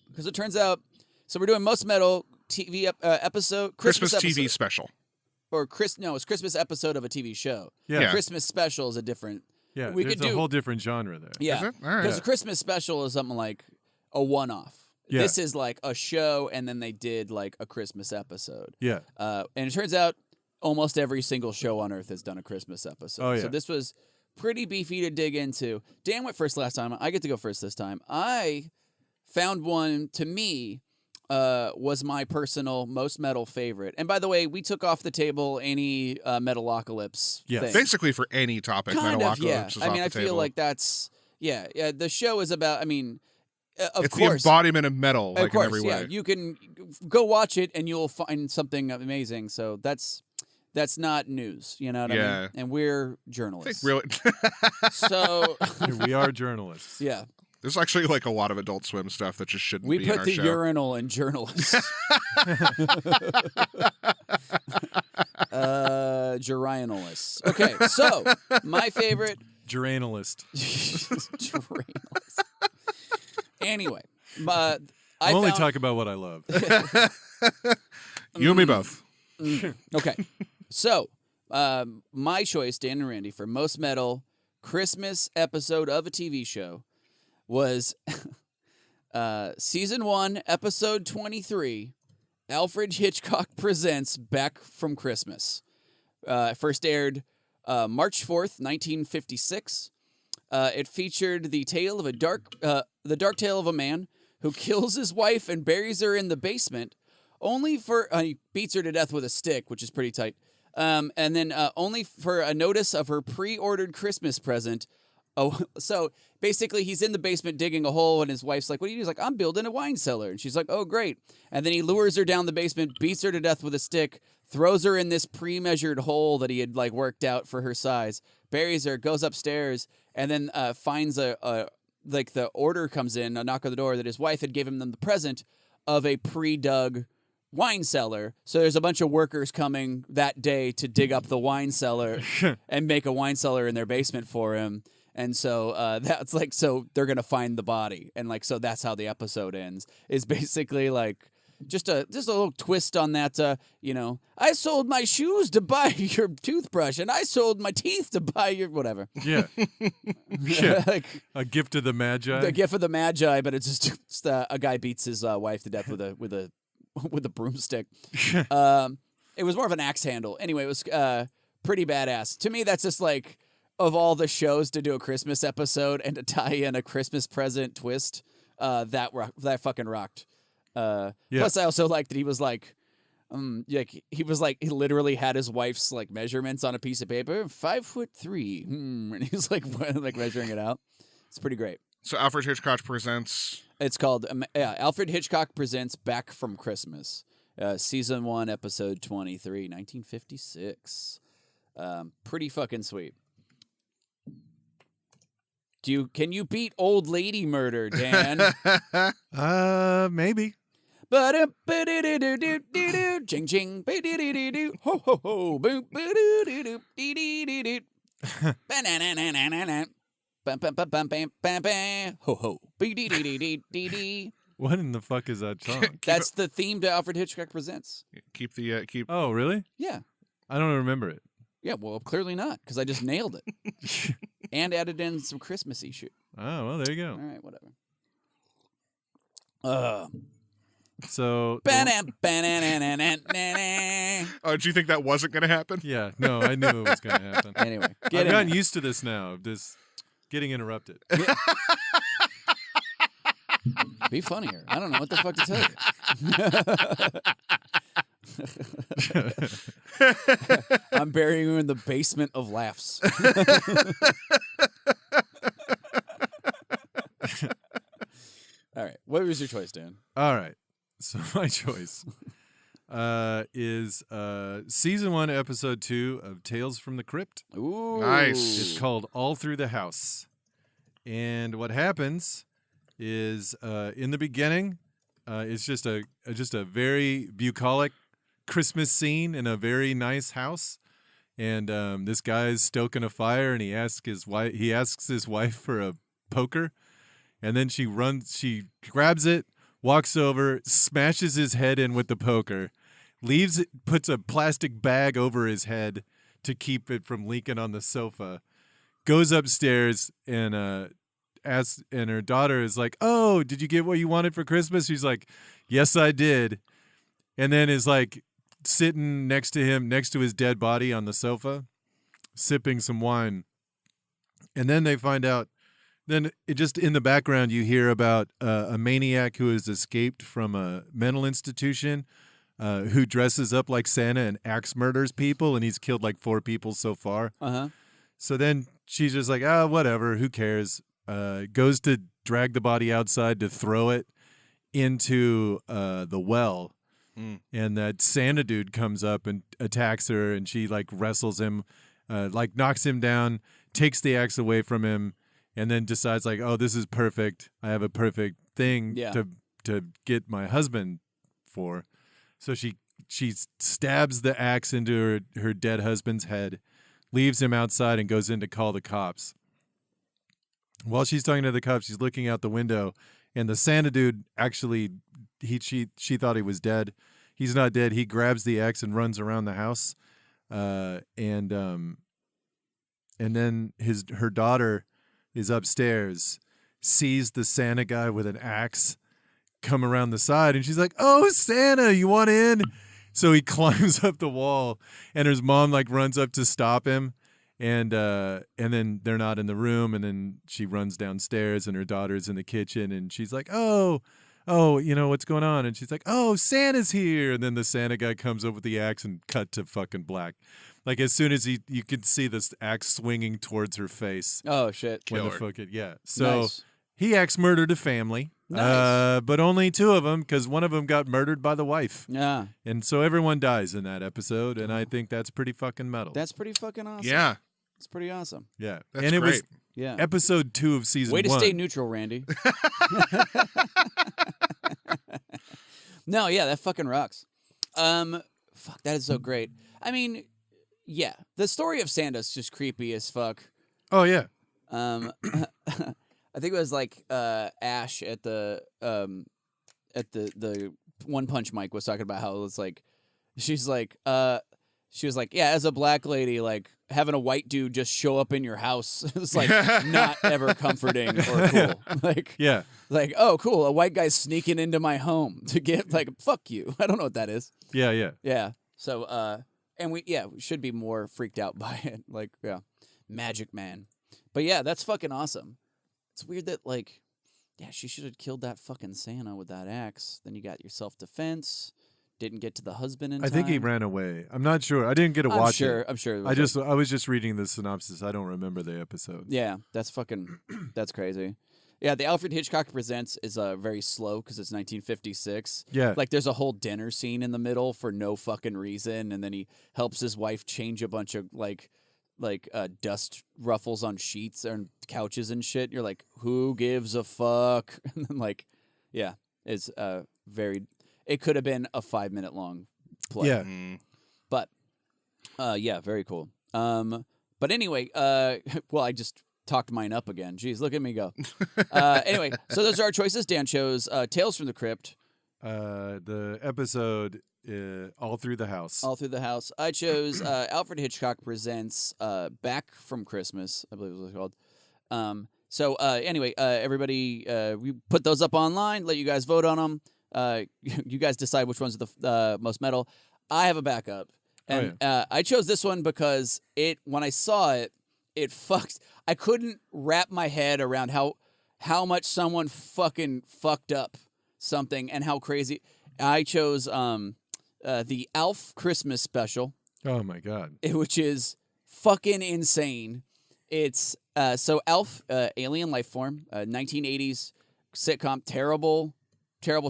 Because it turns out, so we're doing Most Metal TV episode, Christmas episode. TV special. Or it's Christmas episode of a TV show. Yeah. Christmas special is a different. Yeah, we there's could do a whole different genre there. Yeah. Is it? All right. Because a Christmas special is something like a one-off. Yeah. This is like a show, and then they did like a Christmas episode. Yeah. And it turns out almost every single show on Earth has done a Christmas episode. Oh, yeah. So this was pretty beefy to dig into. Dan went first last time. I get to go first this time. I found one, to me, was my personal most metal favorite. And by the way, we took off the table any Metalocalypse Yes. thing. Basically, for any topic, Kind of, yeah. Metalocalypse is I off mean, the I table. feel like that's, yeah. The show is about, I mean, of it's course. the embodiment of metal, like Of course, in every way. yeah. You can go watch it and you'll find something amazing. So that's not news. You know what I mean? And we're I think journalists. really, So, We are journalists. yeah. there's actually like a lot of Adult Swim stuff that just shouldn't We be in put our the show. urinal in journalists. Geranialists. Okay, so my favorite. Journalist. Geranialists. Anyway, I I'm only found- talking about what I love. You and me both. Okay, so my choice, Dan and Randy, for most metal Christmas episode of a TV show was season 1, episode 23. Alfred Hitchcock Presents Back from Christmas. First aired March 4th, 1956. It featured the dark tale of a man who kills his wife and buries her in the basement, only for he beats her to death with a stick, which is pretty tight. And then only for a notice of her pre-ordered Christmas present. Oh, so basically he's in the basement digging a hole, and his wife's like, "What do you do?" He's like, "I'm building a wine cellar." And she's like, "Oh, great." And then he lures her down the basement, beats her to death with a stick, throws her in this pre-measured hole that he had like worked out for her size, buries her, goes upstairs, and then finds like the order comes in, a knock on the door, that his wife had given them the present of a pre-dug wine cellar. So there's a bunch of workers coming that day to dig up the wine cellar and make a wine cellar in their basement for him. And so that's like, so they're going to find the body. And like, so that's how the episode ends, is basically like just a little twist on that. I sold my shoes to buy your toothbrush, and I sold my teeth to buy your whatever. Yeah. Yeah. Like A gift of the Magi. the gift of the Magi, but it's just a guy beats his wife to death with a broomstick. It was more of an axe handle. Anyway, it was pretty badass. To me, that's just like, of all the shows to do a Christmas episode and to tie in a Christmas present twist, that fucking rocked. Plus, I also liked that he was like, he literally had his wife's like measurements on a piece of paper, 5'3", and he was like measuring it out. It's pretty great. So Alfred Hitchcock Presents. It's called Alfred Hitchcock Presents Back from Christmas, season 1, episode 23, 1956. Pretty fucking sweet. Can you beat Old Lady Murder, Dan? Maybe. Ching ching, ho ho ho, boom, ho ho, What in the fuck is that song? That's the theme to Alfred Hitchcock Presents. Keep the keep. Oh, really? Yeah. I don't remember it. Yeah, well, clearly not, because I just nailed it. And added in some Christmassy shit. Oh, well, there you All go. right, whatever. So. Oh, did you think that wasn't going to happen? Yeah, no, I knew it was going to happen. Anyway, I've get gotten in. used to this now, of this getting interrupted. Be funnier. I don't know what the fuck to tell you. I'm burying you in the basement of laughs. All right. What was your choice, Dan? All right. So my choice is season 1, episode 2 of Tales from the Crypt. Ooh. Nice. It's called All Through the House. And what happens is in the beginning, it's just a very bucolic Christmas scene in a very nice house. And this guy's stoking a fire, and he asks his wife for a poker. And then she grabs it, walks over, smashes his head in with the poker, leaves it, puts a plastic bag over his head to keep it from leaking on the sofa, goes upstairs and her daughter is like, "Oh, did you get what you wanted for Christmas?" She's like, "Yes, I did," and then is like sitting next to his dead body on the sofa, sipping some wine, and then they find out. Then it just in the background you hear about a maniac who has escaped from a mental institution, who dresses up like Santa and axe murders people, and he's killed like 4 people so far. So then she's just like, whatever, who cares? Goes to drag the body outside to throw it into the well. And that Santa dude comes up and attacks her, and she like wrestles him, like knocks him down, takes the axe away from him, and then decides like, oh, this is perfect. I have a perfect thing to get my husband for. So she stabs the axe into her dead husband's head, leaves him outside, and goes in to call the cops. While she's talking to the cops, she's looking out the window, and the Santa dude actually, she thought he was dead. He's not dead. He grabs the axe and runs around the house, and then her daughter is upstairs, sees the Santa guy with an axe come around the side, and she's like, "Oh, Santa, you want in?" So he climbs up the wall, and his mom like runs up to stop him, and then they're not in the room, and then she runs downstairs, and her daughter's in the kitchen, and she's like, "Oh, you know what's going on?" And she's like, "Oh, Santa's here," and then the Santa guy comes up with the axe and cut to fucking black. Like as soon as you can see this axe swinging towards her face. Oh shit! When the fucking So Nice. he axe murdered a family. Nice. But only 2 of them, because one of them got murdered by the wife. Yeah, And so everyone dies in that episode, and I think that's pretty fucking metal. that's pretty fucking awesome. Yeah, it's pretty awesome. Yeah. that's and it great. was Yeah. episode 2 of season 1. Way to stay neutral, Randy. No, yeah, that fucking rocks. Fuck, that is so great. I mean, yeah, the story of Santa's just creepy as fuck. Oh, yeah. I think it was like Ash at the One Punch Mike was talking about how it was like she was like, yeah, as a black lady, like having a white dude just show up in your house is like not ever comforting or cool. Like, Yeah. like, oh, cool, a white guy's sneaking into my home to get like, fuck you. I don't know what that is. Yeah, yeah. Yeah. So, and we should be more freaked out by it. Like, yeah, Magic Man. But yeah, that's fucking awesome. It's weird that like, yeah, she should have killed that fucking Santa with that axe. Then you got your self-defense. Didn't get to the husband in time. I think he ran away. I'm not sure. I didn't get to watch it. I'm sure. I was just reading the synopsis. I don't remember the episode. Yeah, that's crazy. Yeah, the Alfred Hitchcock Presents is very slow because it's 1956. Yeah. Like there's a whole dinner scene in the middle for no fucking reason, and then he helps his wife change a bunch of like dust ruffles on sheets and couches and shit. You're like, who gives a fuck? And then like, yeah, it's very. It could have been a 5-minute long play. Yeah. But yeah, very cool. But anyway, well, I just talked mine up again. Jeez, look at me go. Anyway, so those are our choices. Dan chose Tales from the Crypt. The episode All Through the House. All Through the House. I chose Alfred Hitchcock Presents Back from Christmas, I believe it was called. So anyway, everybody, we put those up online, let you guys vote on them. You guys decide which one's the most metal. I have a backup. And I chose this one because when I saw it, I couldn't wrap my head around how much someone fucking fucked up something and how crazy. I chose the Alf Christmas special. Oh my God. Which is fucking insane. It's so Alf, alien life form, 1980s sitcom, terrible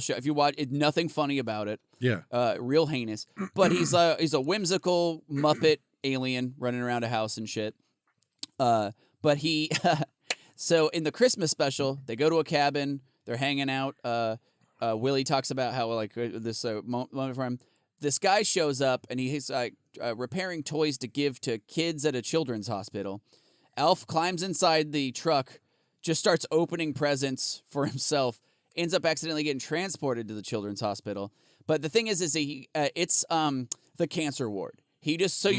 show. If you watch it, nothing funny about it. Yeah. Real heinous. But he's a whimsical Muppet alien running around a house and shit. But he, so in the Christmas special, they go to a cabin. They're hanging out. Willie talks about how like this moment for him. This guy shows up and he's repairing toys to give to kids at a children's hospital. Alf climbs inside the truck, just starts opening presents for himself. Ends up accidentally getting transported to the children's hospital. But the thing is it's the cancer ward. You're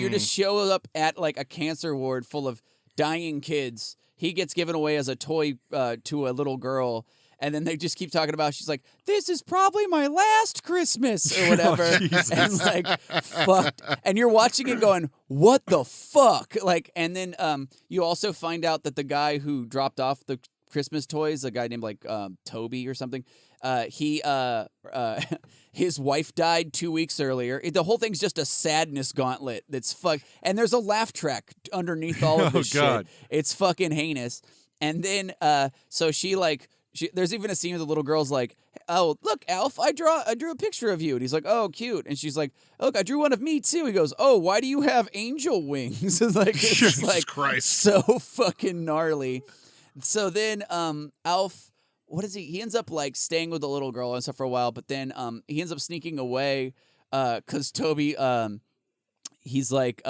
just show up at like a cancer ward full of dying kids, he gets given away as a toy to a little girl. And then they just keep talking about, she's like, this is probably my last Christmas or whatever. And like, fucked. And you're watching it going, what the fuck? Like, and then you also find out that the guy who dropped off the Christmas toys, a guy named like Toby or something, his wife died 2 weeks earlier. The whole thing's just a sadness gauntlet that's fuck. And there's a laugh track underneath all of this shit. It's fucking heinous. And then, so she like, there's even a scene where the little girl's like, oh, look, Alf, I drew a picture of you. And he's like, oh, cute. And she's like, look, I drew one of me too. He goes, oh, why do you have angel wings? Like, it's Jesus like Christ. So fucking gnarly. So then Alf, what is he? He ends up like staying with the little girl and stuff for a while, but then he ends up sneaking away because Toby, he's like,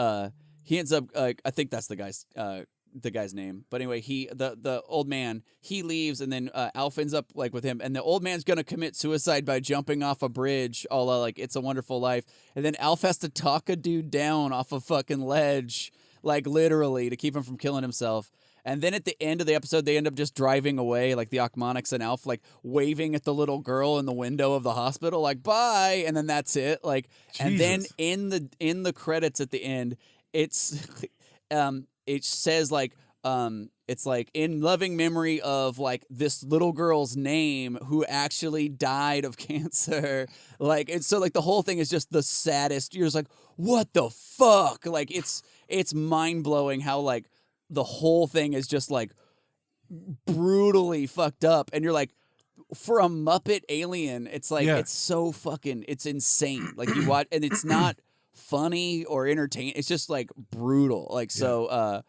he ends up, I think that's the guy's name. But anyway, the old man, he leaves, and then Alf ends up like with him, and the old man's gonna commit suicide by jumping off a bridge, all like It's a Wonderful Life, and then Alf has to talk a dude down off a fucking ledge, like literally, to keep him from killing himself. And then at the end of the episode, they end up just driving away, like the Achmonics and Alf, like waving at the little girl in the window of the hospital, like bye, and then that's it. Like, and then in the credits at the end, it's it says like it's like in loving memory of like this little girl's name who actually died of cancer. Like, it's so like the whole thing is just the saddest. You're just like, what the fuck? Like, it's mind blowing how like the whole thing is just like brutally fucked up, and you're like, for a Muppet alien, it's like it's so fucking, it's insane. Like, you watch, and it's not funny or entertaining. It's just like brutal. Like, so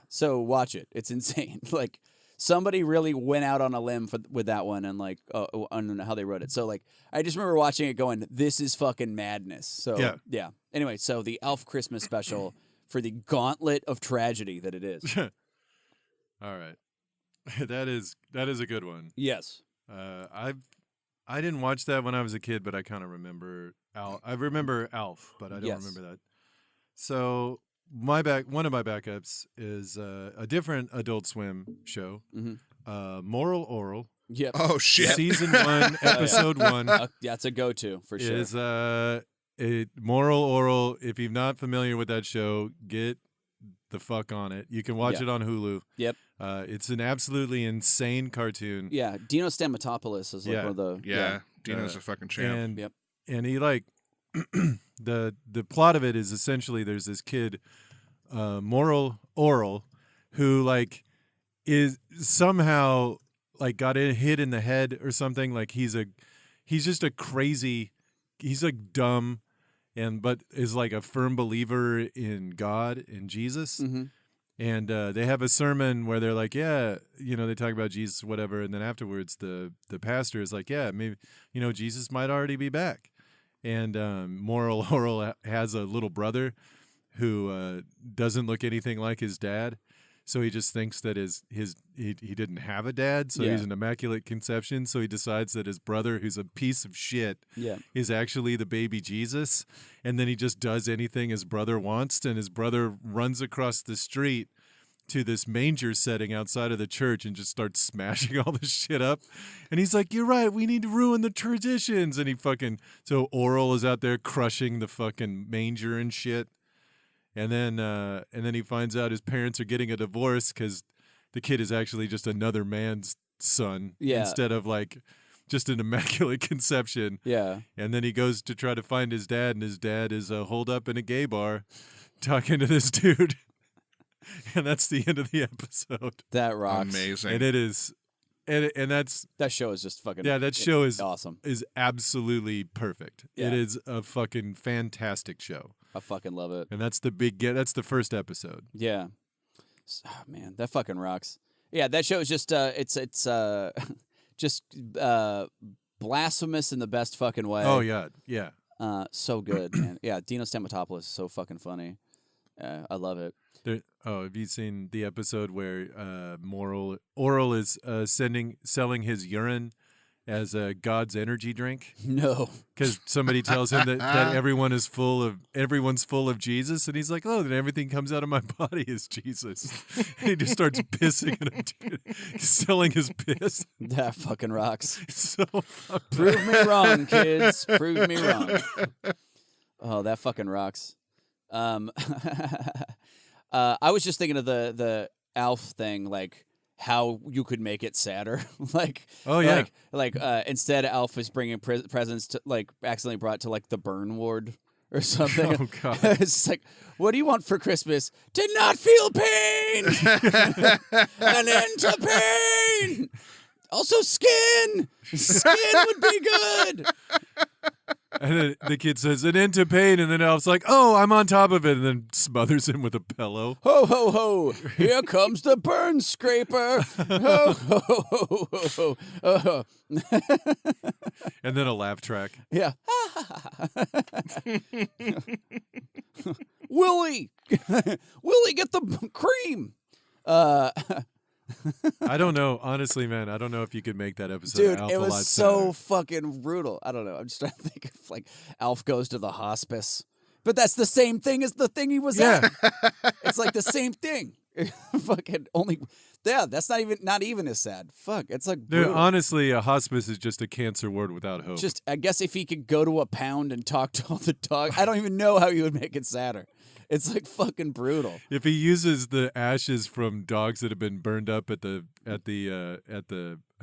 so watch it. It's insane. Like, somebody really went out on a limb with that one, and like on how they wrote it. So like, I just remember watching it going, this is fucking madness. So yeah. Anyway, so the Elf Christmas special for the gauntlet of tragedy that it is. All right. That is a good one. Yes. I didn't watch that when I was a kid, but I kind of remember I remember Alf, but I don't remember that. So one of my backups is a different Adult Swim show, Moral Oral. Yep. Oh shit. Season 1, episode 1. That's a go-to for sure. Is Moral Oral. If you're not familiar with that show, get the fuck on it. You can watch it on Hulu. Yep. It's an absolutely insane cartoon. Yeah, Dino Stamatopoulos is like one of the Dino's a fucking champ. And he like the plot of it is essentially there's this kid, Moral Oral, who like is somehow like got hit in the head or something. Like he's just a crazy, he's like dumb, but is like a firm believer in God, in Jesus. And they have a sermon where they're like, they talk about Jesus, whatever. And then afterwards, the pastor is like, maybe, Jesus might already be back. And Moral Oral has a little brother who doesn't look anything like his dad. So he just thinks that he didn't have a dad, so he's an immaculate conception. So he decides that his brother, who's a piece of shit, is actually the baby Jesus. And then he just does anything his brother wants, and his brother runs across the street to this manger setting outside of the church and just starts smashing all this shit up. And he's like, you're right, we need to ruin the traditions. And so Oral is out there crushing the fucking manger and shit. And then he finds out his parents are getting a divorce because the kid is actually just another man's son instead of like just an immaculate conception. Yeah. And then he goes to try to find his dad, and his dad is holed up in a gay bar talking to this dude. And that's the end of the episode. That rocks. Amazing. And it is. And that show is just fucking that show is awesome. Is absolutely perfect. Yeah. It is a fucking fantastic show. I fucking love it. And that's the first episode. Yeah. Oh, man, that fucking rocks. Yeah, that show is just it's just blasphemous in the best fucking way. Oh yeah. Yeah. So good, man. Yeah, Dino Stamatopoulos is so fucking funny. I love it. Have you seen the episode where Oral is selling his urine as God's energy drink No. because somebody tells him that everyone's full of Jesus, and he's like, oh, then everything comes out of my body is Jesus. And he just starts pissing in him, dude. He's selling his piss. That fucking rocks. So fucked Prove me wrong, kids. Prove me wrong. Oh, that fucking rocks. I was just thinking of the Alf thing, like how you could make it sadder. Like, Oh, yeah. like instead Alf is bringing presents to like accidentally brought to like the burn ward or something. Oh, God. It's like, what do you want for Christmas? To not feel pain. An end to pain. Also, skin. Skin would be good. And then the kid says, an end to pain. And then Alf's like, oh, I'm on top of it. And then smothers him with a pillow. Ho, ho, ho. Here comes the burn scraper. Ho, ho, ho, ho, ho, ho. And then a laugh track. Yeah. Willie. Willie, get the cream. I don't know. Honestly, man, I don't know if you could make that episode Dude, of Alf it a lot was so sadder. fucking brutal. I don't know. I'm just trying to think of like Alf goes to the hospice. But that's the same thing as the thing he was Yeah. at. It's like the same thing. Fucking only that's not even as sad. Fuck. It's like Dude, brutal. honestly, a hospice is just a cancer ward without hope. Just I guess if he could go to a pound and talk to all the dogs, I don't even know how he would make it sadder. It's like fucking brutal. If he uses the ashes from dogs that have been burned up at the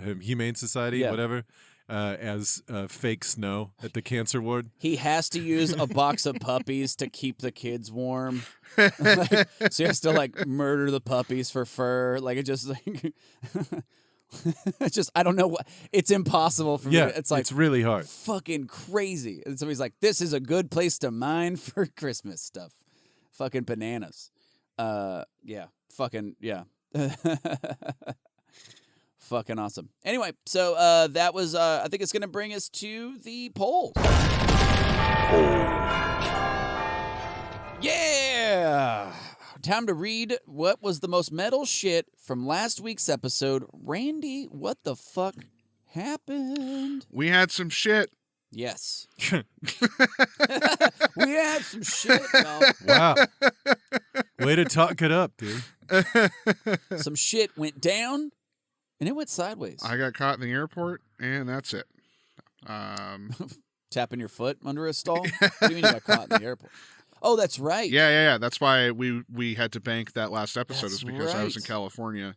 Humane Society, Yeah. whatever, as fake snow at the cancer ward. He has to use a box of puppies to keep the kids warm. Like, so he has to like murder the puppies for fur. Like it just like it's just I don't know what it's impossible for me. Yeah, It's like it's really hard. fucking crazy. And so he's like, this is a good place to mine for Christmas stuff. Fucking bananas. Yeah. Fucking yeah. Fucking awesome. Anyway, so that was I think it's gonna bring us to the polls. Yeah. Time to read what was the most metal shit from last week's episode. Randy, what the fuck happened? We had some shit. Yes. We had some shit, y'all. Wow. Way to talk it up, dude. Some shit went down and it went sideways. I got caught in the airport, and that's it. Tapping your foot under a stall? What do you mean you got caught in the airport? Oh, that's right. Yeah. That's why we had to bank that last episode, That's is because I was in right. California.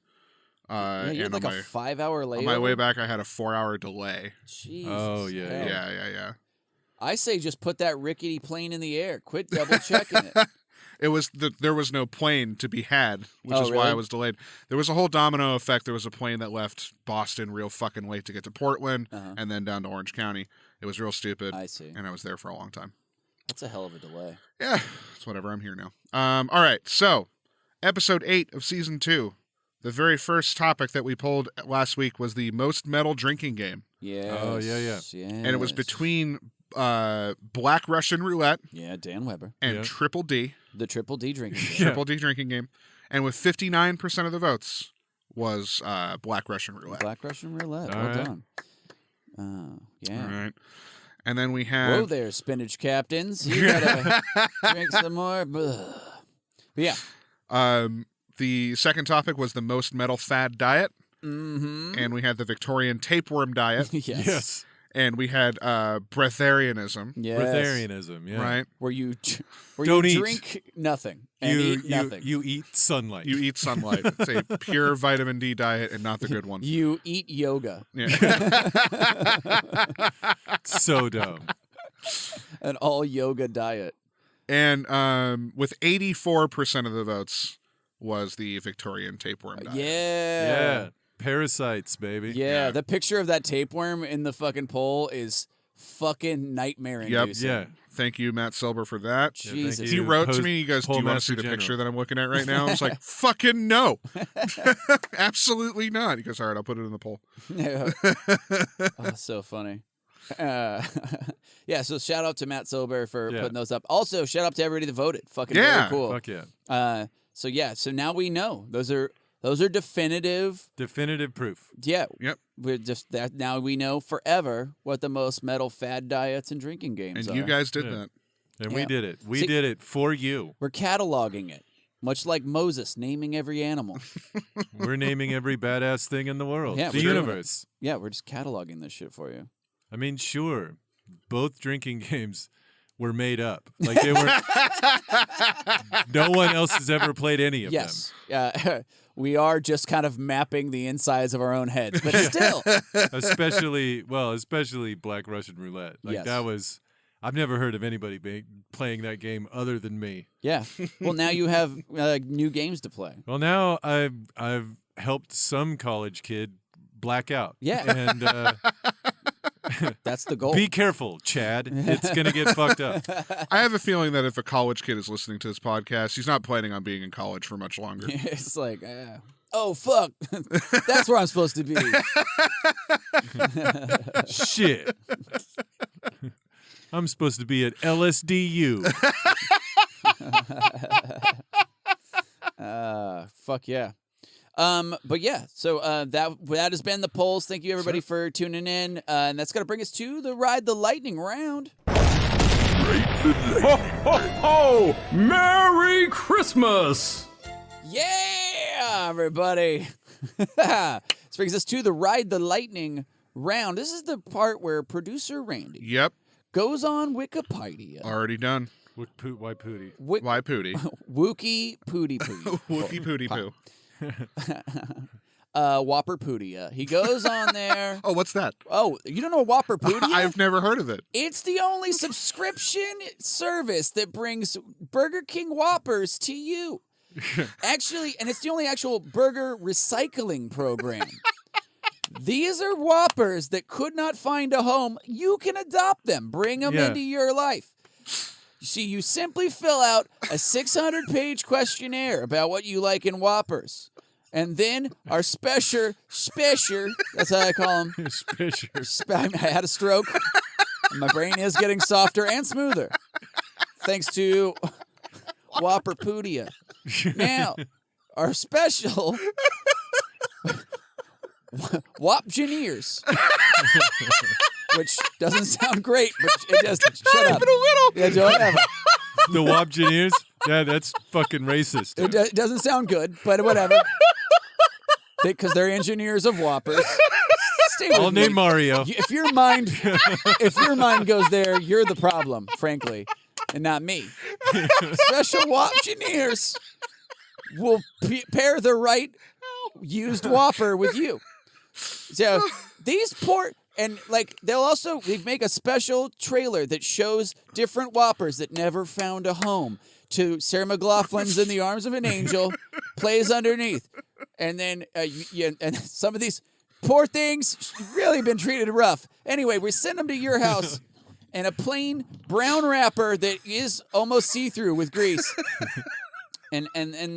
Yeah, you had and like on a 5-hour layover. on my way back, I had a 4-hour delay. Jesus. Oh, yeah, hell. Yeah. I say just put that rickety plane in the air. Quit double checking it. There was no plane to be had, which Oh, is why I really? was delayed. There was a whole domino effect. There was a plane that left Boston real fucking late to get to Portland Uh-huh. and then down to Orange County. It was real stupid, I see. and I was there for a long time. That's a hell of a delay. Yeah, it's whatever. I'm here now. All right, so episode 8 of season 2. The very first topic that we pulled last week was the most metal drinking game, Yeah. Oh, yeah. and it was between Black Russian Roulette Yeah, Dan Weber. and Yeah. Triple D. The Triple D drinking game. Yeah. Triple D drinking game, and with 59% of the votes was Black Russian Roulette. Black Russian Roulette. All Well right. done. Yeah. All right, and then we Whoa had there, spinach captains. You gotta drink some more. But yeah. the second topic was the most metal fad diet, Mm-hmm. and we had the Victorian tapeworm diet, Yes. Yes. and we had breatharianism, Yes. Breatharianism, yeah. right? Where you Don't eat. drink nothing and eat nothing. You eat sunlight. You eat sunlight. It's a pure vitamin D diet and not the good one. You eat yoga. Yeah. So dumb. An all yoga diet. And with 84% of the votes was the Victorian tapeworm diet. Yeah. Parasites, baby. Yeah, Yeah. the picture of that tapeworm in the fucking poll is fucking nightmare inducing. Yeah. Thank you, Matt Silber, for that. thank Jesus. He you. wrote to Post- me, he goes, do Poll you want to see Master the picture General. that I'm looking at right now? I was like, fucking no. Absolutely not. He goes, all right, I'll put it in the poll. Yeah. Oh, so funny. Yeah, so shout out to Matt Silber for Yeah. putting those up. Also, shout out to everybody that voted. Fucking Yeah. very cool. Fuck yeah. So now we know. Those are Those are definitive proof. Yeah. Yep. We're just that now we know forever what the most metal fad diets and drinking games And are. you guys did Yeah. that. And Yeah. we did it. We See- did it for you. We're cataloging it, much like Moses naming every animal. We're naming every badass thing in the world. Yeah, the we're doing it. universe. Yeah, we're just cataloging this shit for you. I mean, sure, both drinking games were made up. Like they were. No one else has ever played any of them. Yes. We are just kind of mapping the insides of our own heads, but still. especially Black Russian Roulette. Like Yes. that was. I've never heard of anybody playing that game other than me. Yeah. Well, now you have new games to play. Well, now I've helped some college kid black out. Yeah. And That's the goal. be careful, Chad. It's gonna get fucked up. I have a feeling that if a college kid is listening to this podcast, he's not planning on being in college for much longer. It's like, oh, fuck. That's where I'm supposed to be. Shit. I'm supposed to be at LSDU. Fuck yeah. But yeah, so that has been the polls. Thank you everybody for tuning in, and that's gonna bring us to the Ride the Lightning round. Ho, ho, ho! Merry Christmas! Yeah, everybody. This brings us to the Ride the Lightning round. This is the part where producer Randy Yep. goes on Wikipedia. Already done. Why Pootie? Why Pootie? Wookie Pootie Poo. Wookie Pootie Poo. Whopper Pootia. He goes on there. Oh, what's that? Oh, you don't know Whopper Pootia? I've never heard of it. It's the only subscription service that brings Burger King Whoppers to you. Actually, and it's the only actual burger recycling program. These are Whoppers that could not find a home. You can adopt them. Bring them Yeah. into your life. See, you simply fill out a 600-page questionnaire about what you like in Whoppers. And then our special, that's how I call them. I had a stroke. My brain is getting softer and smoother. Thanks to Whopper Pootia. Now, our special Whopgeneers. Which doesn't sound great, but it does. Shut up. Yeah, don't have it. The Wobgeneers? Yeah, that's fucking racist. It doesn't sound good, but whatever. Because they're engineers of Whoppers. Stay with I'll me. name Mario. If your mind goes there, you're the problem, frankly, and not me. Special Whopgeneers will pair the right used Whopper with you. So these and like they make a special trailer that shows different Whoppers that never found a home. To Sarah McLachlan's In the Arms of an Angel plays underneath, and then and some of these poor things really been treated rough. Anyway, we send them to your house in a plain brown wrapper that is almost see-through with grease. And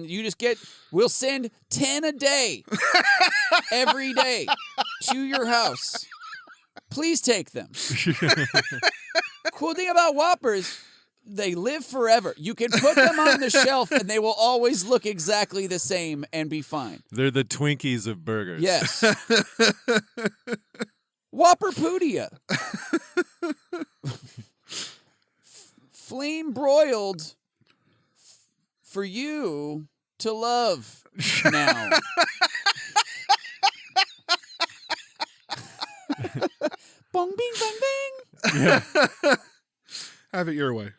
you just we'll send 10 a day, every day, to your house. Please take them. Cool thing about Whoppers, they live forever. You can put them on the shelf and they will always look exactly the same and be fine. They're the Twinkies of burgers. Yes. Whopper Pootia. Flame broiled for you to love now. Bong, bing, bang, bang. Yeah. Have it your way.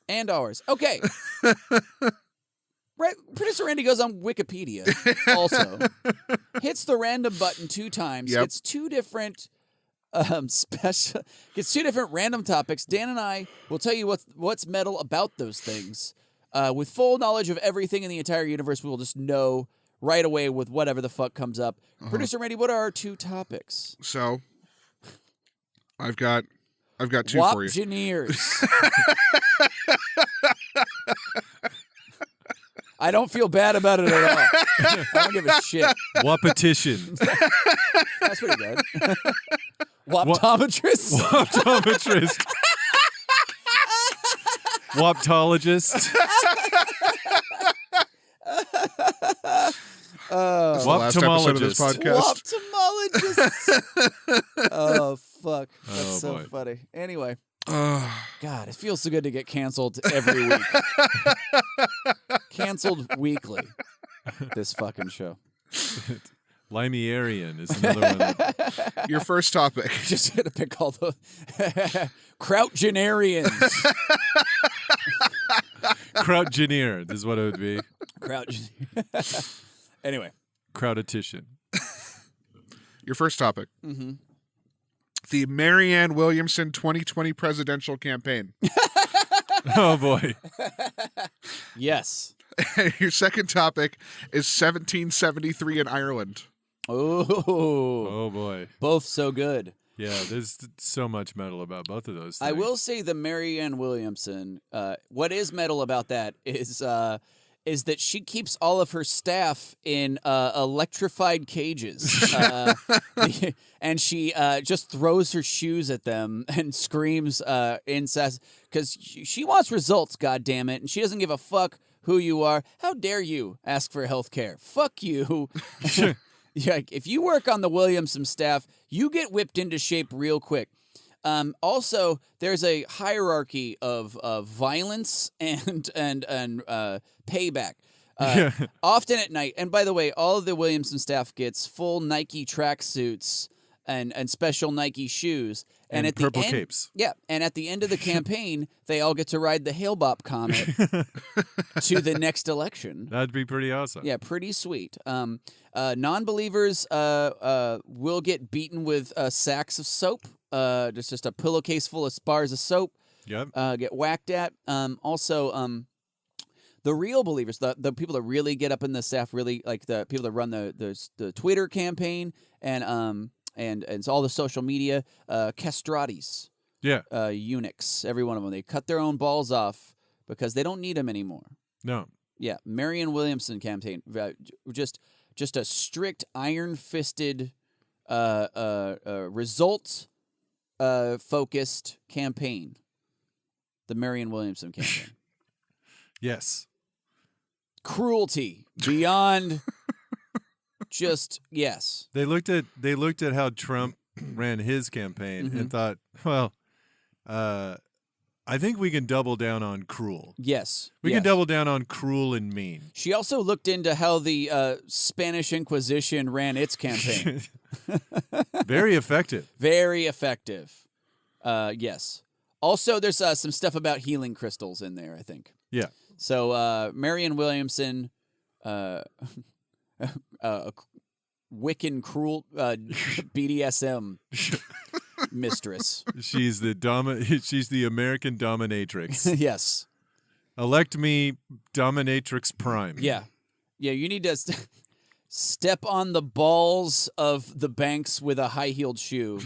And ours. Okay. Producer Randy goes on Wikipedia also. Hits the random button 2 times. Yep. Gets 2 different gets 2 different random topics. Dan and I will tell you what's metal about those things. With full knowledge of everything in the entire universe, we will just know right away with whatever the fuck comes up. Producer Randy, what are our 2 topics? So, I've got 2 for you. Whopgeneers. I don't feel bad about it at all. I don't give a shit. Wapetition. That's pretty good. Woptometrist. Woptometrist. Woptologist. This is the last episode of this podcast. Ophthalmologist. Oh, fuck. That's Oh, so boy. funny. Anyway. God, it feels so good to get canceled every week. Canceled weekly. This fucking show. Limerian is another one. That, Your first topic. Just gonna pick all the Krautgenarians. Krautgeneer is what it would be. Anyway. Krautitian. Your first topic. Mm-hmm. The Marianne Williamson 2020 presidential campaign. Oh, boy. Yes. Your second topic is 1773 in Ireland. Oh. Oh, boy. Both so good. Yeah, there's so much metal about both of those things. I will say the Marianne Williamson, what is metal about that is that she keeps all of her staff in electrified cages. And she just throws her shoes at them and screams incest because she wants results, goddammit, and she doesn't give a fuck who you are. How dare you ask for health care? Fuck you. Yeah, if you work on the Williamson staff, you get whipped into shape real quick. Also, there's a hierarchy of violence and payback. Often at night, and by the way, all of the Williamson staff gets full Nike tracksuits and special Nike shoes. And at purple the end, capes. Yeah, and at the end of the campaign, they all get to ride the Hail-Bop Comet to the next election. That'd be pretty awesome. Yeah, pretty sweet. Non-believers will get beaten with sacks of soap. Just a pillowcase full of bars of soap. Yep. Get whacked at. Also, the real believers, the people that really get up in the staff, really like the people that run the Twitter campaign and all the social media, castratis. Yeah. Eunuchs, every one of them. They cut their own balls off because they don't need them anymore. No. Yeah, Marianne Williamson campaign, just a strict iron-fisted, result focused campaign. The Marianne Williamson campaign. Yes. Cruelty beyond just yes. They looked at how Trump ran his campaign and thought, well, I think we can double down on cruel. Yes. We can double down on cruel and mean. She also looked into how the Spanish Inquisition ran its campaign. Very effective. Very effective. Yes. Also, there's some stuff about healing crystals in there, I think. Yeah. So, Marianne Williamson, Wiccan cruel BDSM mistress. She's the American dominatrix. Yes. Elect me dominatrix prime. Yeah. Yeah, you need to step on the balls of the banks with a high-heeled shoe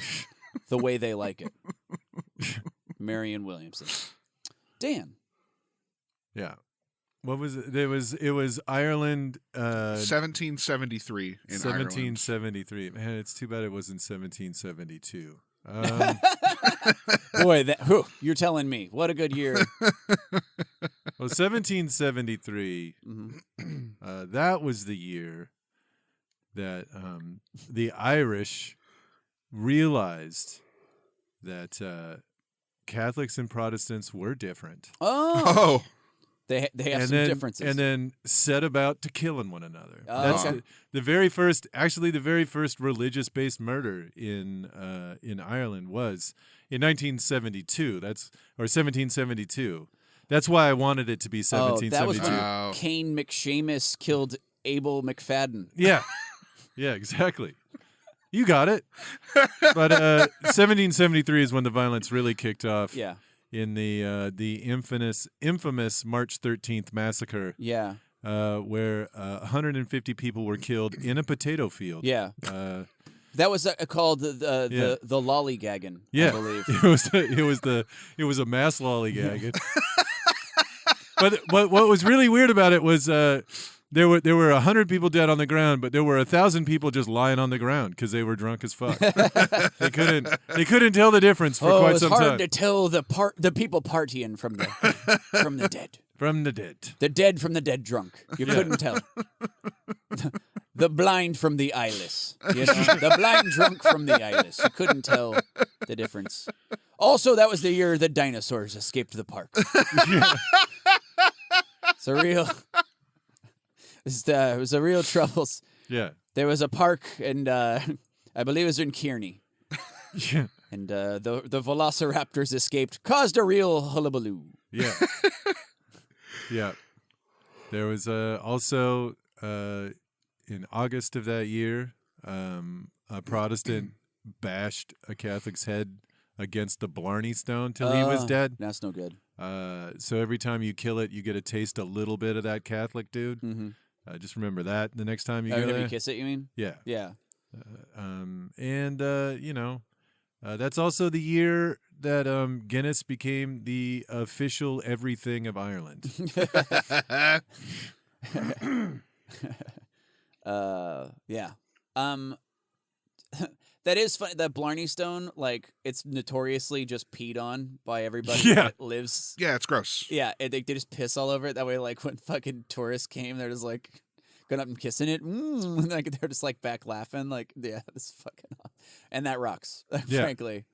the way they like it. Marianne Williamson. Dan. Yeah. What was it? It was Ireland 1773 in 1773. Man, it's too bad it wasn't 1772. Boy, you're telling me. What a good year. Well, 1773, that was the year that the Irish realized that Catholics and Protestants were different. Oh. They have some differences. And then set about to killing one another. Oh, That's okay. the very first religious-based murder in Ireland was in 1972. Or 1772. That's why I wanted it to be 1772. That was when Cain McShamus killed Abel McFadden. Yeah. Yeah, exactly. You got it. But 1773 is when the violence really kicked off. Yeah. In the infamous March 13th massacre. Yeah. Where 150 people were killed in a potato field. Yeah. That was called the lollygagging. Yeah. I believe it was a mass lollygagging. But what was really weird about it was there were 100 people dead on the ground, but there were 1,000 people just lying on the ground because they were drunk as fuck. They couldn't tell the difference for quite some time. It's hard to tell the people partying from the dead. From the dead. The dead from the dead drunk. You couldn't tell. the blind from the eyeless. You know, the blind drunk from the eyeless. You couldn't tell the difference. Also, that was the year the dinosaurs escaped the park. It's a real. It was a real troubles. Yeah. There was a park, and I believe it was in Kearney. Yeah. And the velociraptors escaped, caused a real hullabaloo. Yeah. Yeah. There was also in August of that year, a Protestant bashed a Catholic's head against the Blarney Stone till he was dead. That's no good. So every time you kill it, you get to taste a little bit of that Catholic dude. Mm-hmm. Just remember that the next time you Every go time there. you kiss it, you mean? Yeah. Yeah. That's also the year that Guinness became the official everything of Ireland. Yeah. That is funny. That Blarney Stone, like, it's notoriously just peed on by everybody Yeah. that lives. Yeah, it's gross. Yeah, and they just piss all over it. That way, like, when fucking tourists came, they're just like going up and kissing it. And, like, they're just like back laughing. Like, yeah, this is fucking awesome. And that rocks, Yeah. frankly.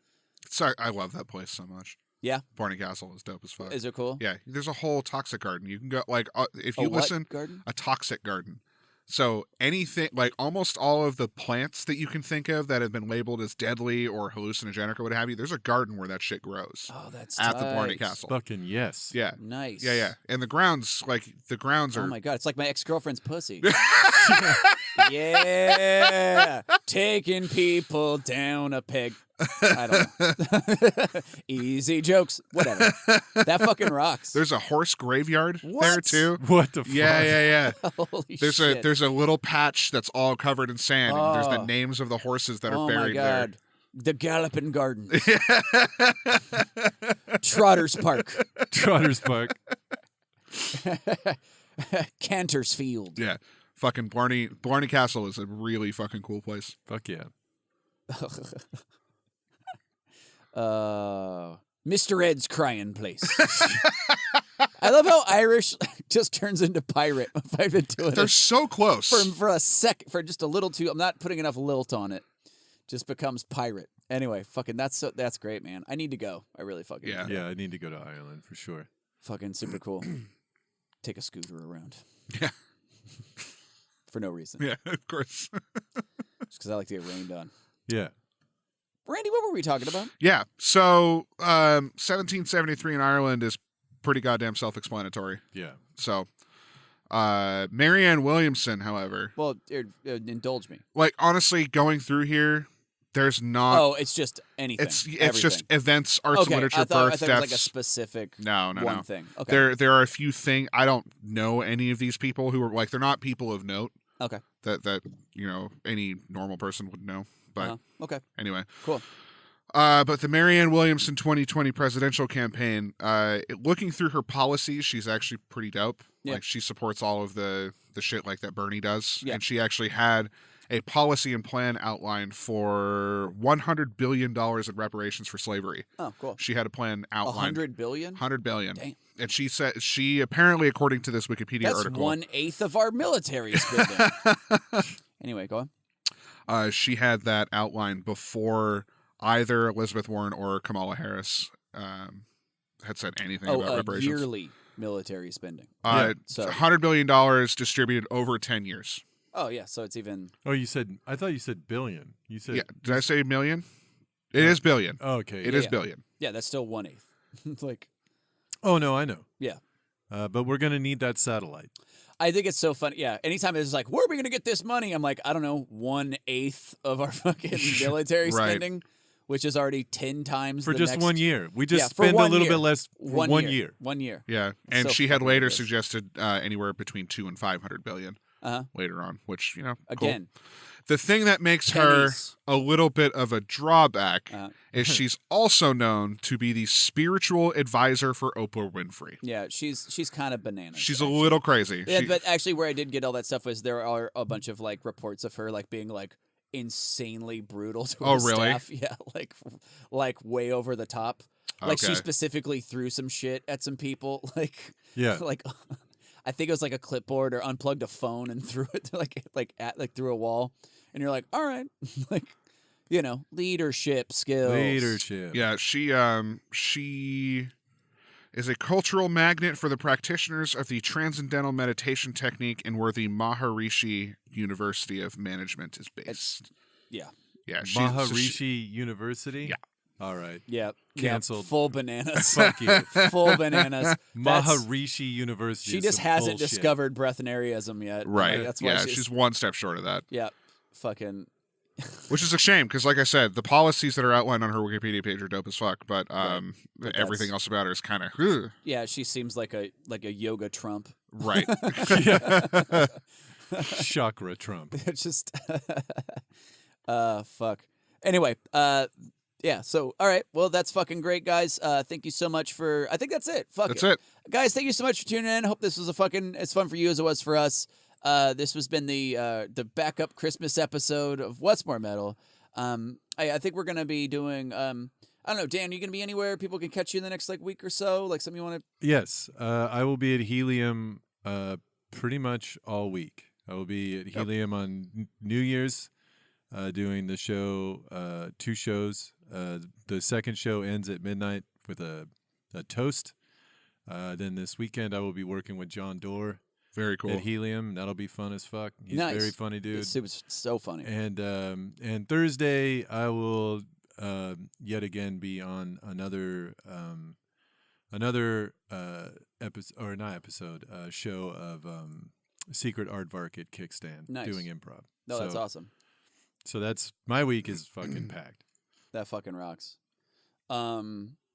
Sorry, I love that place so much. Yeah. Barney Castle is dope as fuck. Is it cool? Yeah, there's a whole toxic garden. You can go like if you A what listen, garden? a toxic garden. So anything like almost all of the plants that you can think of that have been labeled as deadly or hallucinogenic or what have you, there's a garden where that shit grows Oh, that's at the Blarney tight. Castle. Fucking yes. Yeah, Nice. yeah. And the grounds Oh are my god, it's like my ex-girlfriend's pussy. Yeah, taking people down a peg. I don't know. Easy jokes. Whatever. That fucking rocks. There's a horse graveyard there What? too. What the fuck? Yeah. Holy There's shit. a little patch that's all covered in sand. And there's the Oh. names of the horses that are Oh my buried god. The Galloping Garden. there. Trotter's Park. Trotter's Park. Cantor's Field. Yeah. Fucking Blarney Castle is a really fucking cool place. Fuck yeah. Mr. Ed's Crying Place. I love how Irish just turns into pirate. If I've been doing They're it so close. for a sec, for just a little too. I'm not putting enough lilt on it. Just becomes pirate. Anyway, fucking that's great, man. I need to go. I really fucking Yeah. need to go. Yeah, I need to go to Ireland for sure. Fucking super cool. Take a scooter around. Yeah. For no reason. Yeah, of course. Just because I like to get rained on. Yeah. Randy, what were we talking about? Yeah. So 1773 in Ireland is pretty goddamn self-explanatory. Yeah. So Marianne Williamson, however, Well, indulge me. like honestly going through here, there's not Oh, it's just anything. it's just Everything. events, arts Okay, and literature, I thought birth, it was like a deaths. specific No. one thing. Okay. There are a few things I don't know any of these people who are like they're not people of note Okay. that any normal person would know. But Okay. anyway. Cool. But the Marianne Williamson 2020 presidential campaign, looking through her policies, she's actually pretty dope. Yeah. Like she supports all of the shit like that Bernie does. Yeah. And she actually had a policy and plan outlined for $100 billion in reparations for slavery. Oh, cool. She had a plan outlined. 100 billion? 100 billion. Damn. And she said she apparently, according to this Wikipedia That's article, 1/8 of our military spending. Anyway, go on. she had that outlined before either Elizabeth Warren or Kamala Harris had said anything about reparations. Yearly military spending. So- $100 billion distributed over 10 years. Oh, yeah. So it's even. Oh, I thought you said billion. You said. Yeah. Did I say million? It is billion. Oh, okay. It is Yeah. billion. Yeah, that's still 1/8. It's like, Oh, no, I know. yeah. But we're going to need that satellite. I think it's so funny. Yeah. Anytime it's like, where are we going to get this money? I'm like, I don't know, 1/8 of our fucking military Right. spending, which is already 10 times For the just next 1 year. We Yeah, just for spend a 1 little year. bit less for 1 year. 1 year. Yeah. And So she had fucking later ridiculous. suggested anywhere between 2 and 500 billion Uh-huh. later on, which, cool. Again, The thing that makes pennies. her a little bit of a drawback Uh, is she's also known to be the spiritual advisor for Oprah Winfrey. Yeah, she's kind of bananas. She's a actually. little crazy. Yeah, She- but actually, where I did get all that stuff was there are a bunch of like reports of her like being like insanely brutal to Oh, her really? staff. Yeah, like way over the top. Like she Okay. specifically threw some shit at some people. Like Yeah. like I think it was like a clipboard or unplugged a phone and threw it like through a wall. And you're like, all right, like, you know, leadership skills. Leadership. Yeah, she is a cultural magnet for the practitioners of the transcendental meditation technique, and where the Maharishi University of Management is based. Yeah. Yeah, Maharishi University? Yeah. All right. Yeah. Canceled. Full bananas. Fuck you. Full bananas. Maharishi University. She is just some hasn't bullshit. discovered breatharianism yet. Right. Like, that's why she's one step short of that. Yeah. Fucking. Which is a shame, because like I said, the policies that are outlined on her Wikipedia page are dope as fuck, but But everything else about her is kind of Yeah, she seems like a yoga Trump. right. Chakra Trump. It's just fuck. Anyway, yeah, so all right. Well, that's fucking great, guys. Thank you so much for I think that's it. That's it. Guys, thank you so much for tuning in. Hope this was as fun for you as it was for us. This has been the backup Christmas episode of What's More Metal. I think we're gonna be doing I don't know, Dan, are you gonna be anywhere people can catch you in the next like week or so? Like something you want to Yes. I will be at Helium pretty much all week. I will be at Helium on New Year's doing the show, 2 shows. The second show ends at midnight with a toast. Then this weekend I will be working with John Doerr. Very cool. At Helium. That'll be fun as fuck. He's Nice. a very funny dude. It was so funny. And Thursday I will yet again be on another show of Secret Aardvark at Kickstand. Nice. Doing improv. No, that's awesome. So that's my week is fucking packed. That fucking rocks.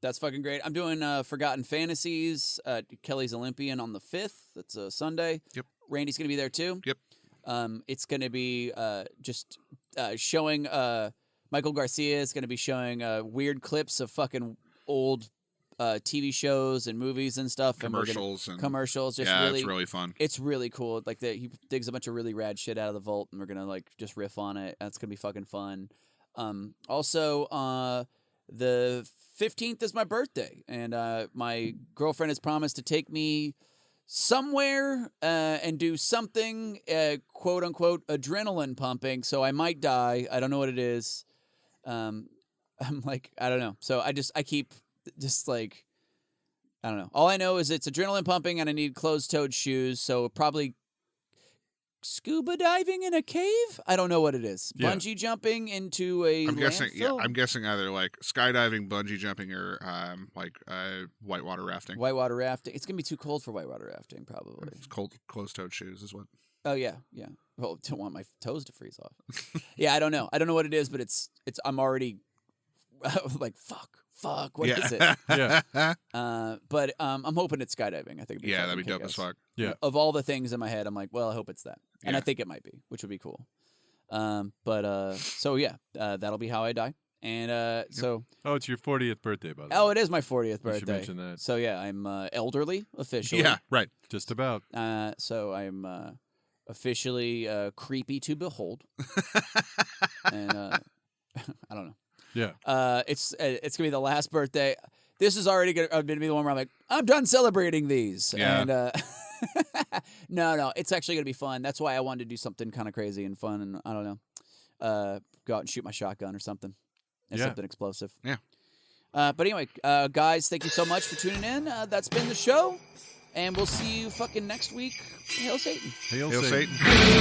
That's fucking great. I'm doing Forgotten Fantasies at Kelly's Olympian on the 5th. That's a Sunday. Yep. Randy's going to be there too. Yep. It's going to be just showing Michael Garcia is going to be showing weird clips of fucking old TV shows and movies and stuff. Commercials. Commercials. Just yeah, really, it's really fun. It's really cool. Like he digs a bunch of really rad shit out of the vault, and we're going to like just riff on it. That's going to be fucking fun. Also, the 15th is my birthday, and my girlfriend has promised to take me somewhere and do something quote unquote adrenaline pumping. So I might die. I don't know what it is. I'm like, I don't know. So I keep just like, I don't know. All I know is it's adrenaline pumping and I need closed-toed shoes. So probably scuba diving in a cave? I don't know what it is. Yeah. Bungee jumping into a I'm guessing. Yeah, landfill? I'm guessing either like skydiving, bungee jumping, or whitewater rafting. Whitewater rafting. It's gonna be too cold for whitewater rafting, probably. It's cold, closed-toed shoes is what. Oh yeah. Well, don't want my toes to freeze off. Yeah, I don't know. I don't know what it is, but it's. I'm already like fuck. What is it? Yeah. But I'm hoping it's skydiving. I think. It'd be Yeah, that'd be dope kick-ass. as fuck. Yeah. Of all the things in my head, I'm like, well, I hope it's that, and I Yeah. think it might be, which would be cool. So yeah, that'll be how I die, and so. Oh, it's your 40th birthday, by the way. Oh, it is my 40th You should birthday. mention that. So yeah, I'm elderly officially. Yeah, right. Just about. So I'm officially creepy to behold, and I don't know. Yeah. It's gonna be the last birthday. This is already gonna be the one where I'm like, I'm done celebrating these. Yeah. And no, it's actually gonna be fun. That's why I wanted to do something kind of crazy and fun, and I don't know, go out and shoot my shotgun or something. And Yeah. something explosive. Yeah. But anyway, guys, thank you so much for tuning in. That's been the show, and we'll see you fucking next week. Hail Satan. Hail Hail Satan. Satan.